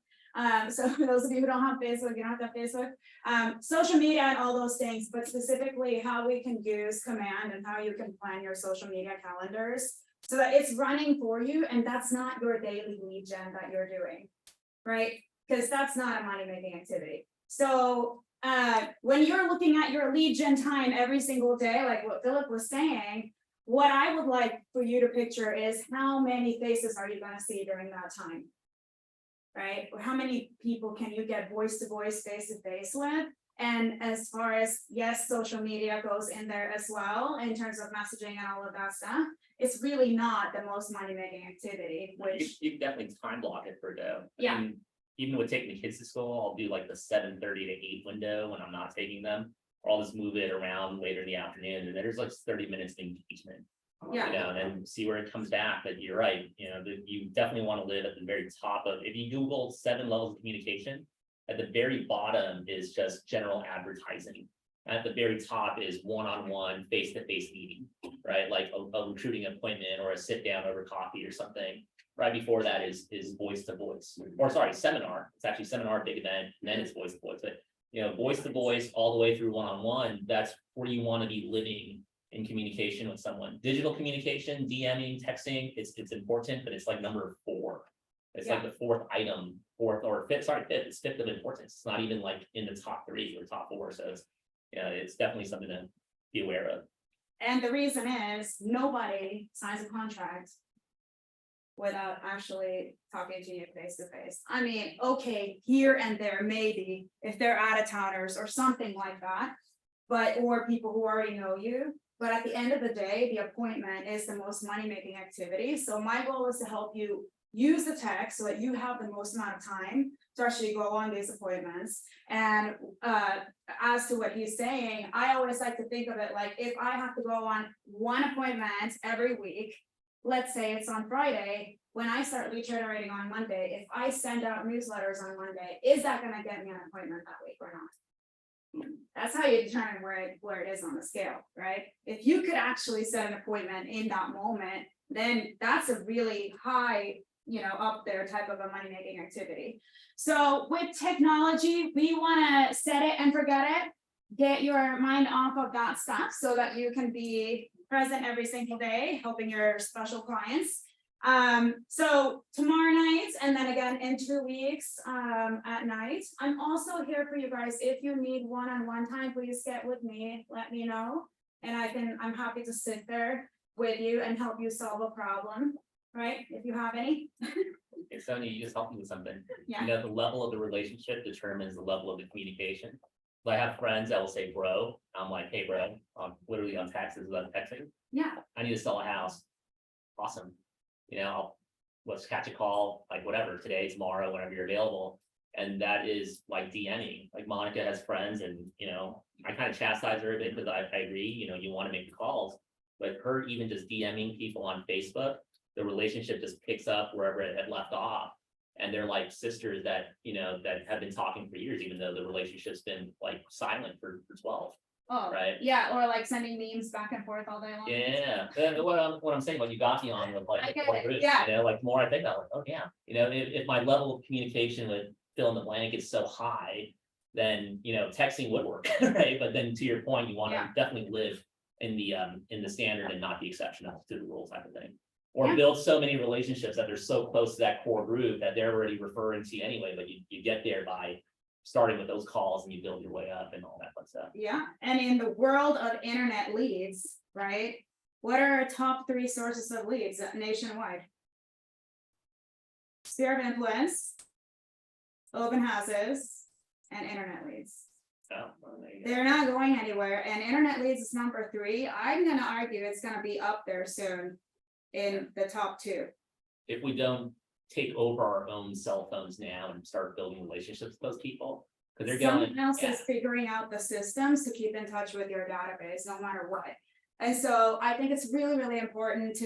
So for those of you who don't have Facebook, you don't have to have Facebook, social media and all those things, but specifically how we can use Command and how you can plan your social media calendars so that it's running for you and that's not your daily lead gen that you're doing, right? Because that's not a money-making activity. So when you're looking at your lead gen time every single day, like what Philip was saying, what I would like for you to picture is how many faces are you going to see during that time? Right? Or how many people can you get voice to voice, face to face with? And as far as, yes, social media goes in there as well in terms of messaging and all of that stuff. It's really not the most money making activity, which You can definitely time block it for a day. Yeah. I mean, even with taking the kids to school, I'll do like the 7:30 to 8 window when I'm not taking them. Or I'll just move it around later in the afternoon and there's like 30 minutes of engagement. Yeah. You know, and then see where it comes back, but you're right, you know, that you definitely want to live at the very top of, if you Google 7 levels of communication. At the very bottom is just general advertising. At the very top is one-on-one, face-to-face meeting, right? Like a recruiting appointment or a sit down over coffee or something. Right before that is voice to voice, or sorry, seminar. It's actually seminar, big event, and then it's voice to voice. But you know, voice to voice all the way through one-on-one, that's where you want to be living in communication with someone. Digital communication, DMing, texting, it's important, but it's like number 4. It's like the 4th item, 4th or 5th, sorry, 5th, it's 5th of importance. It's not even like in the top 3 or top 4. So it's, yeah, it's definitely something to be aware of. and the reason is nobody signs a contract without actually talking to you face to face. I mean, okay, here and there, maybe if they're out of towners or something like that, but or people who already know you. But at the end of the day, the appointment is the most money-making activity. So my goal is to help you use the tech so that you have the most amount of time to actually go on these appointments. And as to what he's saying, I always like to think of it like if I have to go on one appointment every week, let's say it's on Friday, when I start lead generating on Monday, if I send out newsletters on Monday, is that gonna get me an appointment that week or not? That's how you determine where it is on the scale, right? If you could actually set an appointment in that moment, then that's a really high, you know, up there type of a money-making activity. So with technology, we want to set it and forget it, get your mind off of that stuff so that you can be present every single day, helping your special clients. So tomorrow night, and then again in 2 weeks, at night, I'm also here for you guys. If you need one-on-one time, please get with me, let me know. And I'm happy to sit there with you and help you solve a problem, right? If you have any. It's only you just help me with something. Yeah. You know, the level of the relationship determines the level of the communication. So I have friends that will say, bro, I'm like, hey, bro, I'm literally on texts, I'm texting. Yeah, I need to sell a house. Awesome. You know, let's catch a call, like whatever, today, tomorrow, whenever you're available. And that is like DMing. Like Monica has friends and, you know, I kind of chastise her a bit because I agree, you know, you want to make the calls. But her even just DMing people on Facebook, the relationship just picks up wherever it had left off. And they're like sisters that, you know, that have been talking for years, even though the relationship's been like silent for 12. oh, Right. yeah, or like sending memes back and forth all day long. Yeah, and what I'm saying, what you got me on with like, I get the it, group, yeah. you know, like the more I think about it, like, oh yeah, you know, if my level of communication with fill in the blank is so high, then, you know, texting would work, right? But then to your point, you want to Yeah. definitely live in the standard and not the exception to the rule type of thing. Or Yeah. build so many relationships that they're so close to that core group that they're already referring to you anyway, but you get there by starting with those calls and you build your way up and all that fun stuff. Yeah, and in the world of internet leads, right? What are our top 3 sources of leads nationwide? Sphere of influence, open houses, and internet leads. So, well, there you go. They're not going anywhere, and internet leads is number 3. I'm gonna argue it's gonna be up there soon in the top 2. If we don't take over our own cell phones now and start building relationships with those people, because they're going. Someone else yeah. is figuring out the systems to keep in touch with your database, no matter what. And so I think it's really, really important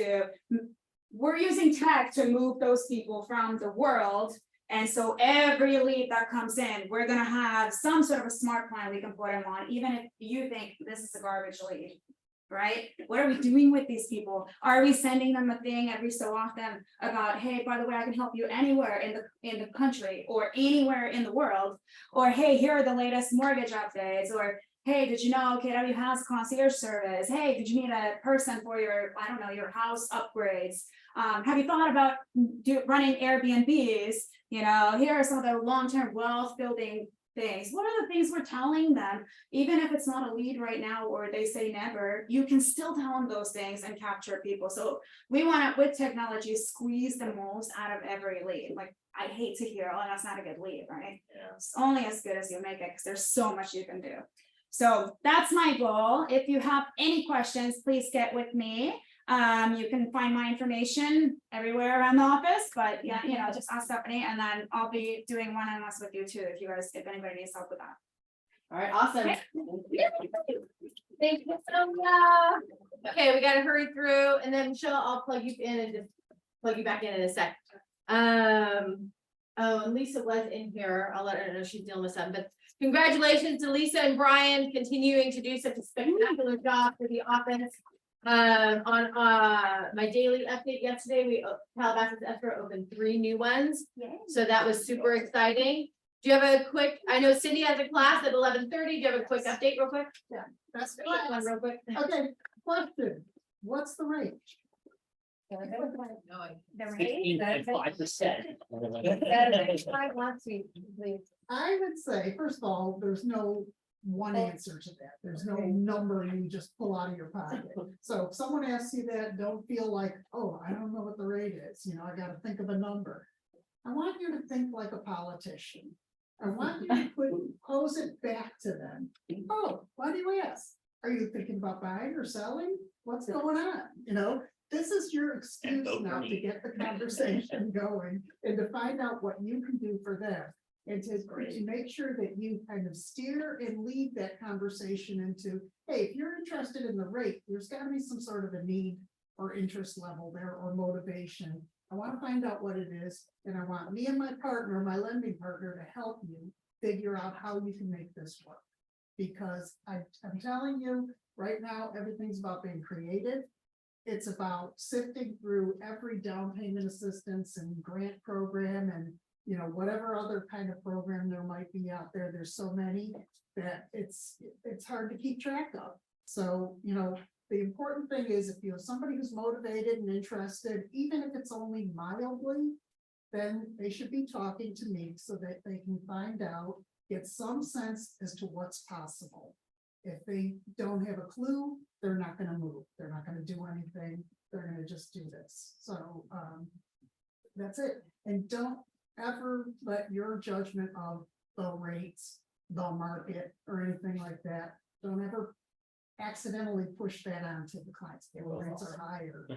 we're using tech to move those people from the world. And so every lead that comes in, we're gonna have some sort of a smart plan we can put them on, even if you think this is a garbage lead. Right? What are we doing with these people? Are we sending them a thing every so often about, hey, by the way, I can help you anywhere in the country or anywhere in the world? Or hey, here are the latest mortgage updates, or hey, did you know KW has concierge service? Hey, did you need a person for your, I don't know, your house upgrades? Have you thought about running Airbnbs? You know, here are some of the long-term wealth building things. What are the things we're telling them? Even if it's not a lead right now, or they say never, you can still tell them those things and capture people. So we want to, with technology, squeeze the most out of every lead. Like, I hate to hear, oh, that's not a good lead, right? Yeah. It's only as good as you make it, because there's so much you can do. So that's my goal. If you have any questions, please get with me. You can find my information everywhere around the office, but yeah, you know, just ask Stephanie, and then I'll be doing one-on-ones with you too, if anybody needs help with that. All right, awesome. Thank you, Sonia. Okay, we gotta hurry through, and then Michelle, I'll plug you in and just plug you back in a sec. Oh, and Lisa was in here. I'll let her know she's dealing with something, but congratulations to Lisa and Brian continuing to do such a spectacular job for the office. On my daily update yesterday, Calabasas escrow opened 3 new ones. So that was super exciting. Do you have a quick, I know Cindy has a class at 11:30. Do you have a quick update real quick? Yeah, that's One real quick. okay. Question, what's the range? No, The 16.5%. I would say, first of all, there's no one answer to that. There's no number you just pull out of your pocket. So if someone asks you that, don't feel like, oh, I don't know what the rate is, you know, I gotta think of a number. I want you to think like a politician. I want you to pose it back to them. Oh, why do you ask? Are you thinking about buying or selling? What's going on? You know, this is your excuse vote for now to me. get the conversation going and to find out what you can do for them. And to make sure that you kind of steer and lead that conversation into, hey, if you're interested in the rate, there's gotta be some sort of a need or interest level there or motivation. I want to find out what it is, and I want me and my partner, my lending partner, to help you figure out how you can make this work. Because I'm telling you, right now, everything's about being creative. It's about sifting through every down payment assistance and grant program and, you know, whatever other kind of program there might be out there. There's so many that it's hard to keep track of. So, you know, the important thing is if you have somebody who's motivated and interested, even if it's only mildly, then they should be talking to me so that they can find out, get some sense as to what's possible. If they don't have a clue, they're not gonna move. They're not gonna do anything. They're gonna just do this. So that's it. And don't ever let your judgment of the rates, the market, or anything like that, don't ever accidentally push that onto the clients. The rates are higher.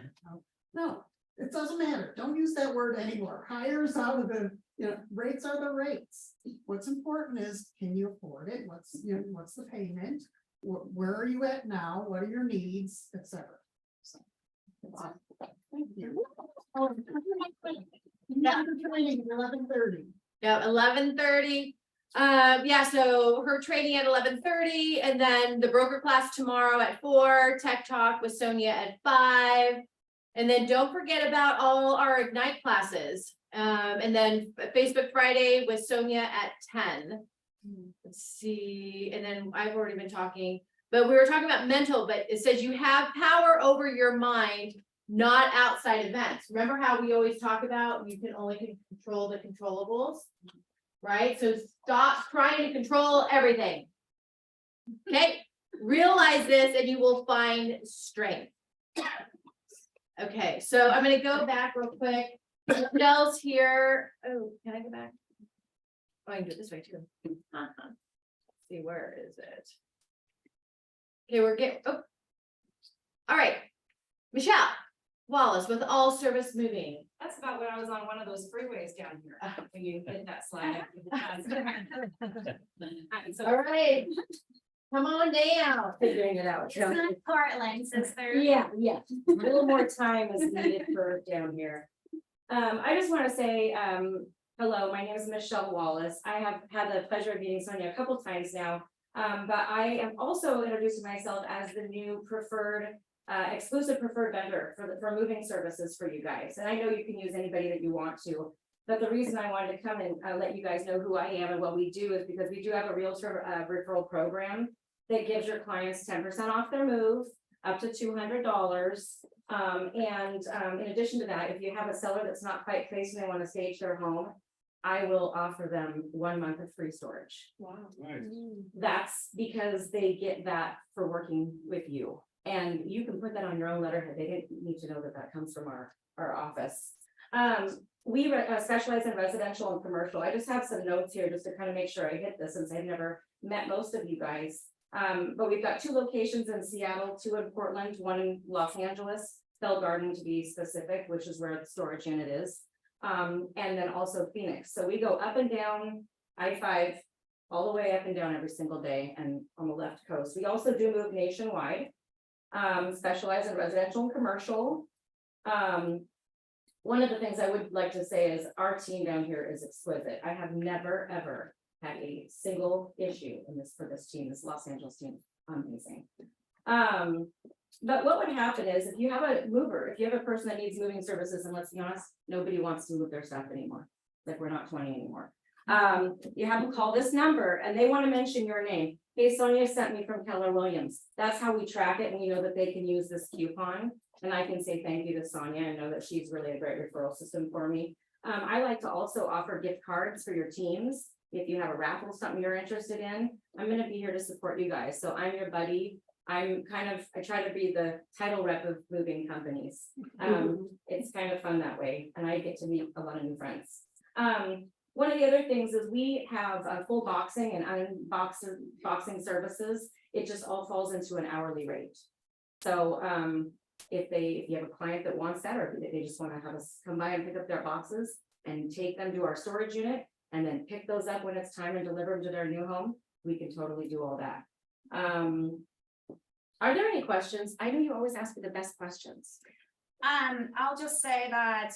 No, it doesn't matter. Don't use that word anymore. Higher is out of the, you know, rates are the rates. What's important is, can you afford it? What's, you know, what's the payment? Where are you at now? What are your needs, etc. So, that's it. Thank you. Training 11:30. Yeah, 11:30. Yeah, so her training at 11:30, and then the broker class tomorrow at 4, tech talk with Sonia at 5. And then don't forget about all our Ignite classes. And then Facebook Friday with Sonia at 10. Let's see, and then I've already been talking, but we were talking about mental, but it says you have power over your mind, not outside events. Remember how we always talk about you can only control the controllables? right? So stop trying to control everything. Okay, realize this and you will find strength. Okay, so I'm gonna go back real quick. Michelle's here. Oh, can I go back? Oh, I can do it this way too. See, where is it? Okay, we're getting, oh. All right, Michelle Wallace with All Service Moving. That's about when I was on one of those freeways down here, when you did that slide. So All right. Come on down, figuring it out. It's not Portland, since they're. Yeah, a little more time is needed for down here. I just want to say, hello, my name is Michelle Wallace. I have had the pleasure of meeting Sonia a couple times now. But I am also introducing myself as the new preferred, exclusive preferred vendor for moving services for you guys. And I know you can use anybody that you want to. But the reason I wanted to come and let you guys know who I am and what we do is because we do have a realtor referral program that gives your clients 10% off their move, up to $200. In addition to that, if you have a seller that's not quite placed and they want to stage their home, I will offer them 1 month of free storage. Wow. Nice. That's because they get that for working with you. And you can put that on your own letterhead. They didn't need to know that that comes from our office. We specialize in residential and commercial. I just have some notes here just to kind of make sure I hit this since I've never met most of you guys. But we've got 2 locations in Seattle, 2 in Portland, 1 in Los Angeles, Bell Garden to be specific, which is where the storage unit is. And then also Phoenix. So we go up and down I-5, all the way up and down every single day and on the left coast. We also do move nationwide, specialize in residential and commercial. One of the things I would like to say is our team down here is exquisite. I have never, ever had a single issue for this team, this Los Angeles team. Amazing. But what would happen is if you have a mover, if you have a person that needs moving services, and let's be honest, nobody wants to move their stuff anymore. Like we're not 20 anymore. You have them call this number and they want to mention your name. Hey, Sonia sent me from Keller Williams. That's how we track it and we know that they can use this coupon. And I can say thank you to Sonia and know that she's really a great referral system for me. I like to also offer gift cards for your teams. If you have a raffle, something you're interested in, I'm going to be here to support you guys. So I'm your buddy. I try to be the title rep of moving companies. It's kind of fun that way. And I get to meet a lot of new friends. One of the other things is we have full boxing and unboxing services. It just all falls into an hourly rate. So if you have a client that wants that, or if they just want to have us come by and pick up their boxes and take them to our storage unit and then pick those up when it's time and deliver them to their new home, we can totally do all that. Are there any questions? I know you always ask me the best questions. I'll just say that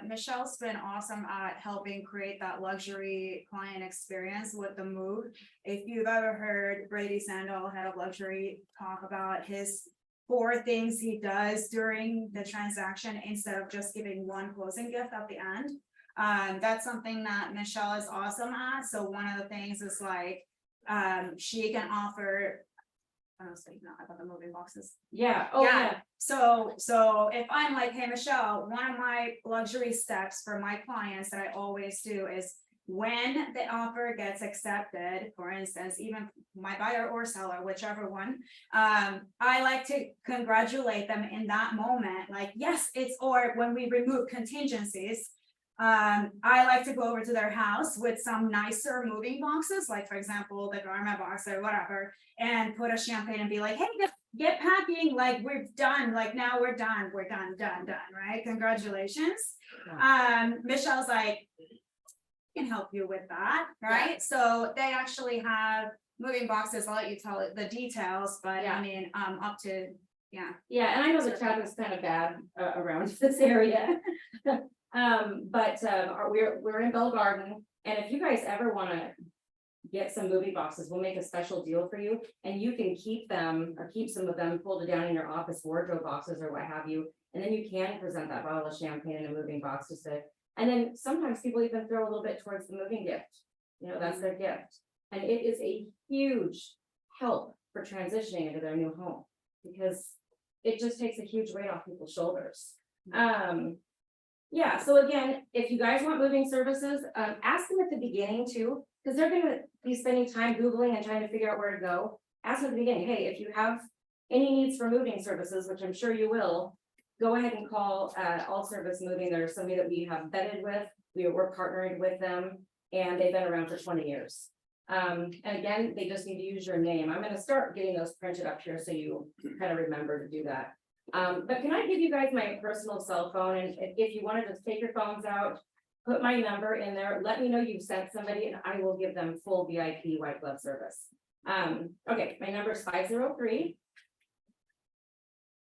Michelle's been awesome at helping create that luxury client experience with the move. If you've ever heard Brady Sandal, head of luxury, talk about his 4 things he does during the transaction instead of just giving one closing gift at the end. That's something that Michelle is awesome at. So one of the things is like she can offer. I was thinking about the moving boxes. Yeah. Oh yeah. So if I'm like, hey, Michelle, one of my luxury steps for my clients that I always do is when the offer gets accepted, for instance, even my buyer or seller, whichever one, I like to congratulate them in that moment. Like, yes, or when we remove contingencies, I like to go over to their house with some nicer moving boxes, like for example, the Garma box or whatever, and put a champagne and be like, hey, get packing, like we're done, like now we're done, done, right? Congratulations. Michelle's like, can help you with that, right? Yeah. So they actually have moving boxes. I'll let you tell it the details, but yeah. I mean, up to, yeah. Yeah, and I know the traffic's kind of bad around this area. We're in Bell Garden, and if you guys ever want to get some moving boxes, we'll make a special deal for you, and you can keep them or keep some of them folded down in your office wardrobe boxes or what have you, and then you can present that bottle of champagne in a moving box to say. And then sometimes people even throw a little bit towards the moving gift. You know, that's their gift. And it is a huge help for transitioning into their new home because it just takes a huge weight off people's shoulders. Yeah, so again, if you guys want moving services, ask them at the beginning too, because they're gonna be spending time Googling and trying to figure out where to go. Ask them at the beginning, hey, if you have any needs for moving services, which I'm sure you will, go ahead and call All Service Moving. There's somebody that we have vetted with, we're partnering with them, and they've been around for 20 years. And again, they just need to use your name. I'm gonna start getting those printed up here so you kind of remember to do that. But can I give you guys my personal cell phone, and if you wanna just take your phones out, put my number in there, let me know you've sent somebody, and I will give them full VIP white glove service. Okay, my number is 503.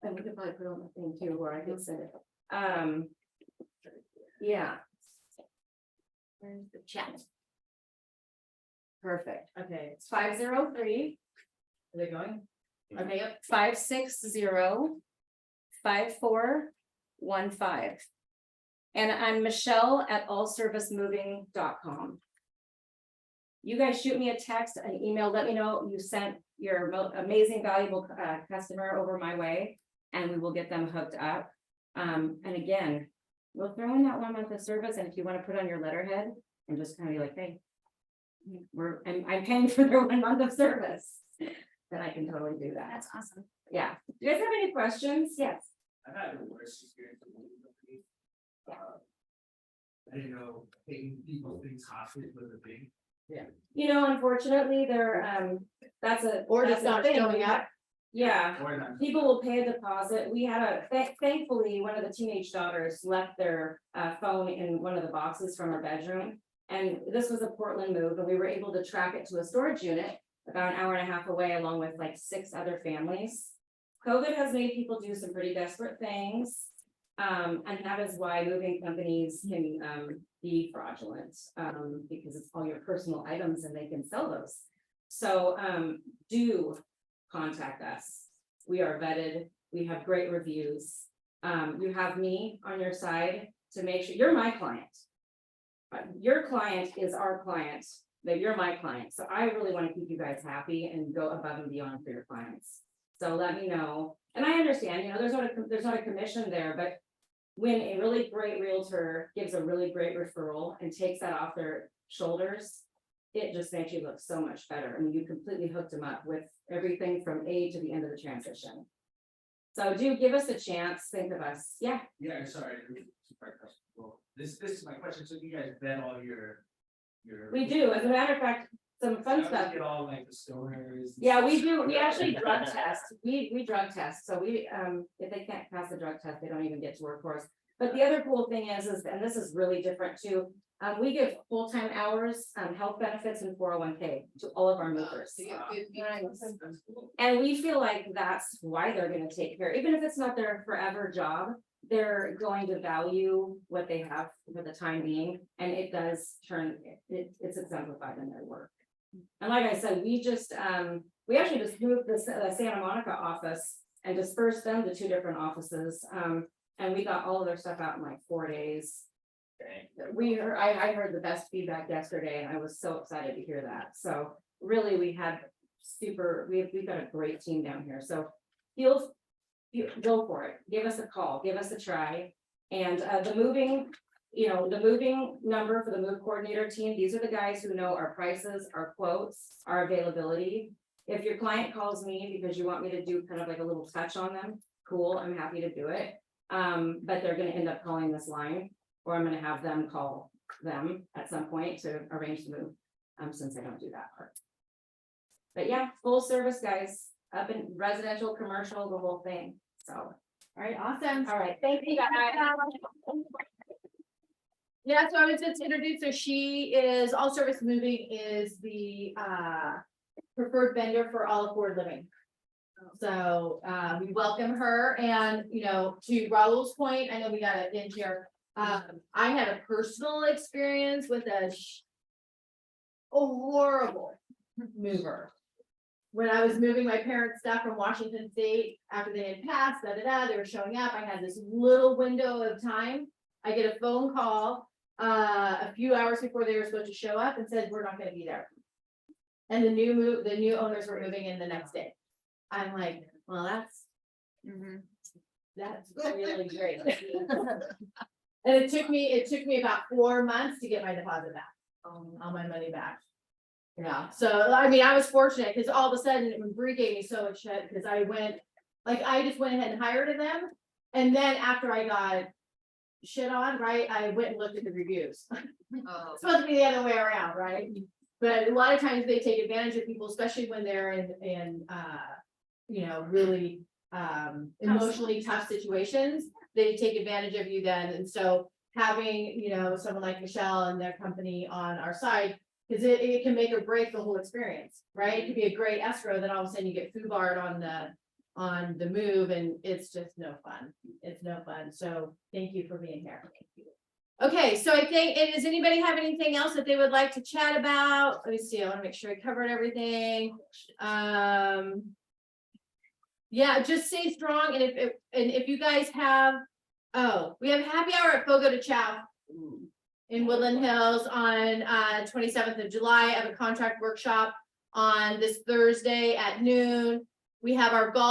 And we could probably put on the thing too, where I can send it. Yeah. Where's the chat? Perfect, okay, it's 503. Are they going? Okay, yep, 560-5415. And I'm Michelle at allservicemoving.com. You guys shoot me a text, an email, let me know you sent your amazing, valuable customer over my way, and we will get them hooked up. And again, we'll throw in that 1 month of service, and if you want to put on your letterhead and just kind of be like, hey, I'm paying for their 1 month of service, then I can totally do that. That's awesome. Yeah. Do you guys have any questions? Yes. I've had the worst experience with moving company. I didn't know taking people things hostage was a thing. You know, unfortunately, they're, that's a. Or that's just a not thing. showing up. Yeah, Or not. people will pay a deposit. We had thankfully, one of the teenage daughters left their phone in one of the boxes from her bedroom. And this was a Portland move, and we were able to track it to a storage unit about an hour and a half away, along with like 6 other families. COVID has made people do some pretty desperate things. And that is why moving companies can be fraudulent, because it's all your personal items and they can sell those. So do contact us. We are vetted. We have great reviews. You have me on your side to make sure you're my client. Your client is our client, but you're my client. So I really want to keep you guys happy and go above and beyond for your clients. So let me know. And I understand, you know, there's not a commission there, but when a really great realtor gives a really great referral and takes that off their shoulders, it just makes you look so much better. I mean, you completely hooked them up with everything from A to the end of the transition. So do give us a chance, think of us. Yeah. Yeah, sorry. This is my question. So you guys vet all your. We do. As a matter of fact, some fun So stuff. Get all like the stoners. Yeah, we do. We actually drug test. We drug test. So we, if they can't pass the drug test, they don't even get to work for us. But the other cool thing is, and this is really different too, we give full-time hours, health benefits and 401k to all of our movers. And we feel like that's why they're gonna take care, even if it's not their forever job, they're going to value what they have for the time being, and it does turn, it's exemplified in their work. And like I said, we just, we actually just moved the Santa Monica office and dispersed them to 2 different offices. And we got all of their stuff out in like 4 days. I heard the best feedback yesterday, and I was so excited to hear that. So really, we've got a great team down here. So go for it. Give us a call, give us a try. And the moving number for the move coordinator team, these are the guys who know our prices, our quotes, our availability. If your client calls me because you want me to do kind of like a little touch on them, cool, I'm happy to do it. But they're gonna end up calling this line, or I'm gonna have them call them at some point to arrange the move, since I don't do that part. But yeah, full service guys, up in residential, commercial, the whole thing, so. All right, awesome. All right, thank you guys. Yeah, so I was just introduced, so she is, All Service Moving is the preferred vendor for Alatorre Living. So we welcome her, and you know, to Raul's point, I know we got it in here. I had a personal experience with a horrible mover. When I was moving my parents' stuff from Washington State, after they had passed, they were showing up. I had this little window of time. I get a phone call a few hours before they were supposed to show up and said, we're not gonna be there. And the new owners were moving in the next day. I'm like, well, that's really great. And it took me about 4 months to get my deposit back, all my money back. Yeah, so I mean, I was fortunate because all of a sudden when Bree gave me so much shit because I just went ahead and hired them. And then after I got shit on, right, I went and looked at the reviews. It's supposed to be the other way around, right? But a lot of times they take advantage of people, especially when they're in really emotionally tough situations. They take advantage of you then. And so having, someone like Michelle and their company on our side, because it can make or break the whole experience, right? It could be a great escrow, then all of a sudden you get foobarred on the move, and it's just no fun. It's no fun. So thank you for being here. Okay, so I think, does anybody have anything else that they would like to chat about? Let me see, I want to make sure I covered everything. Yeah, just stay strong, and if you guys have, we have happy hour at Fogo de Chao in Woodland Hills on 27th of July. I have a contract workshop on this Thursday at noon. We have our golf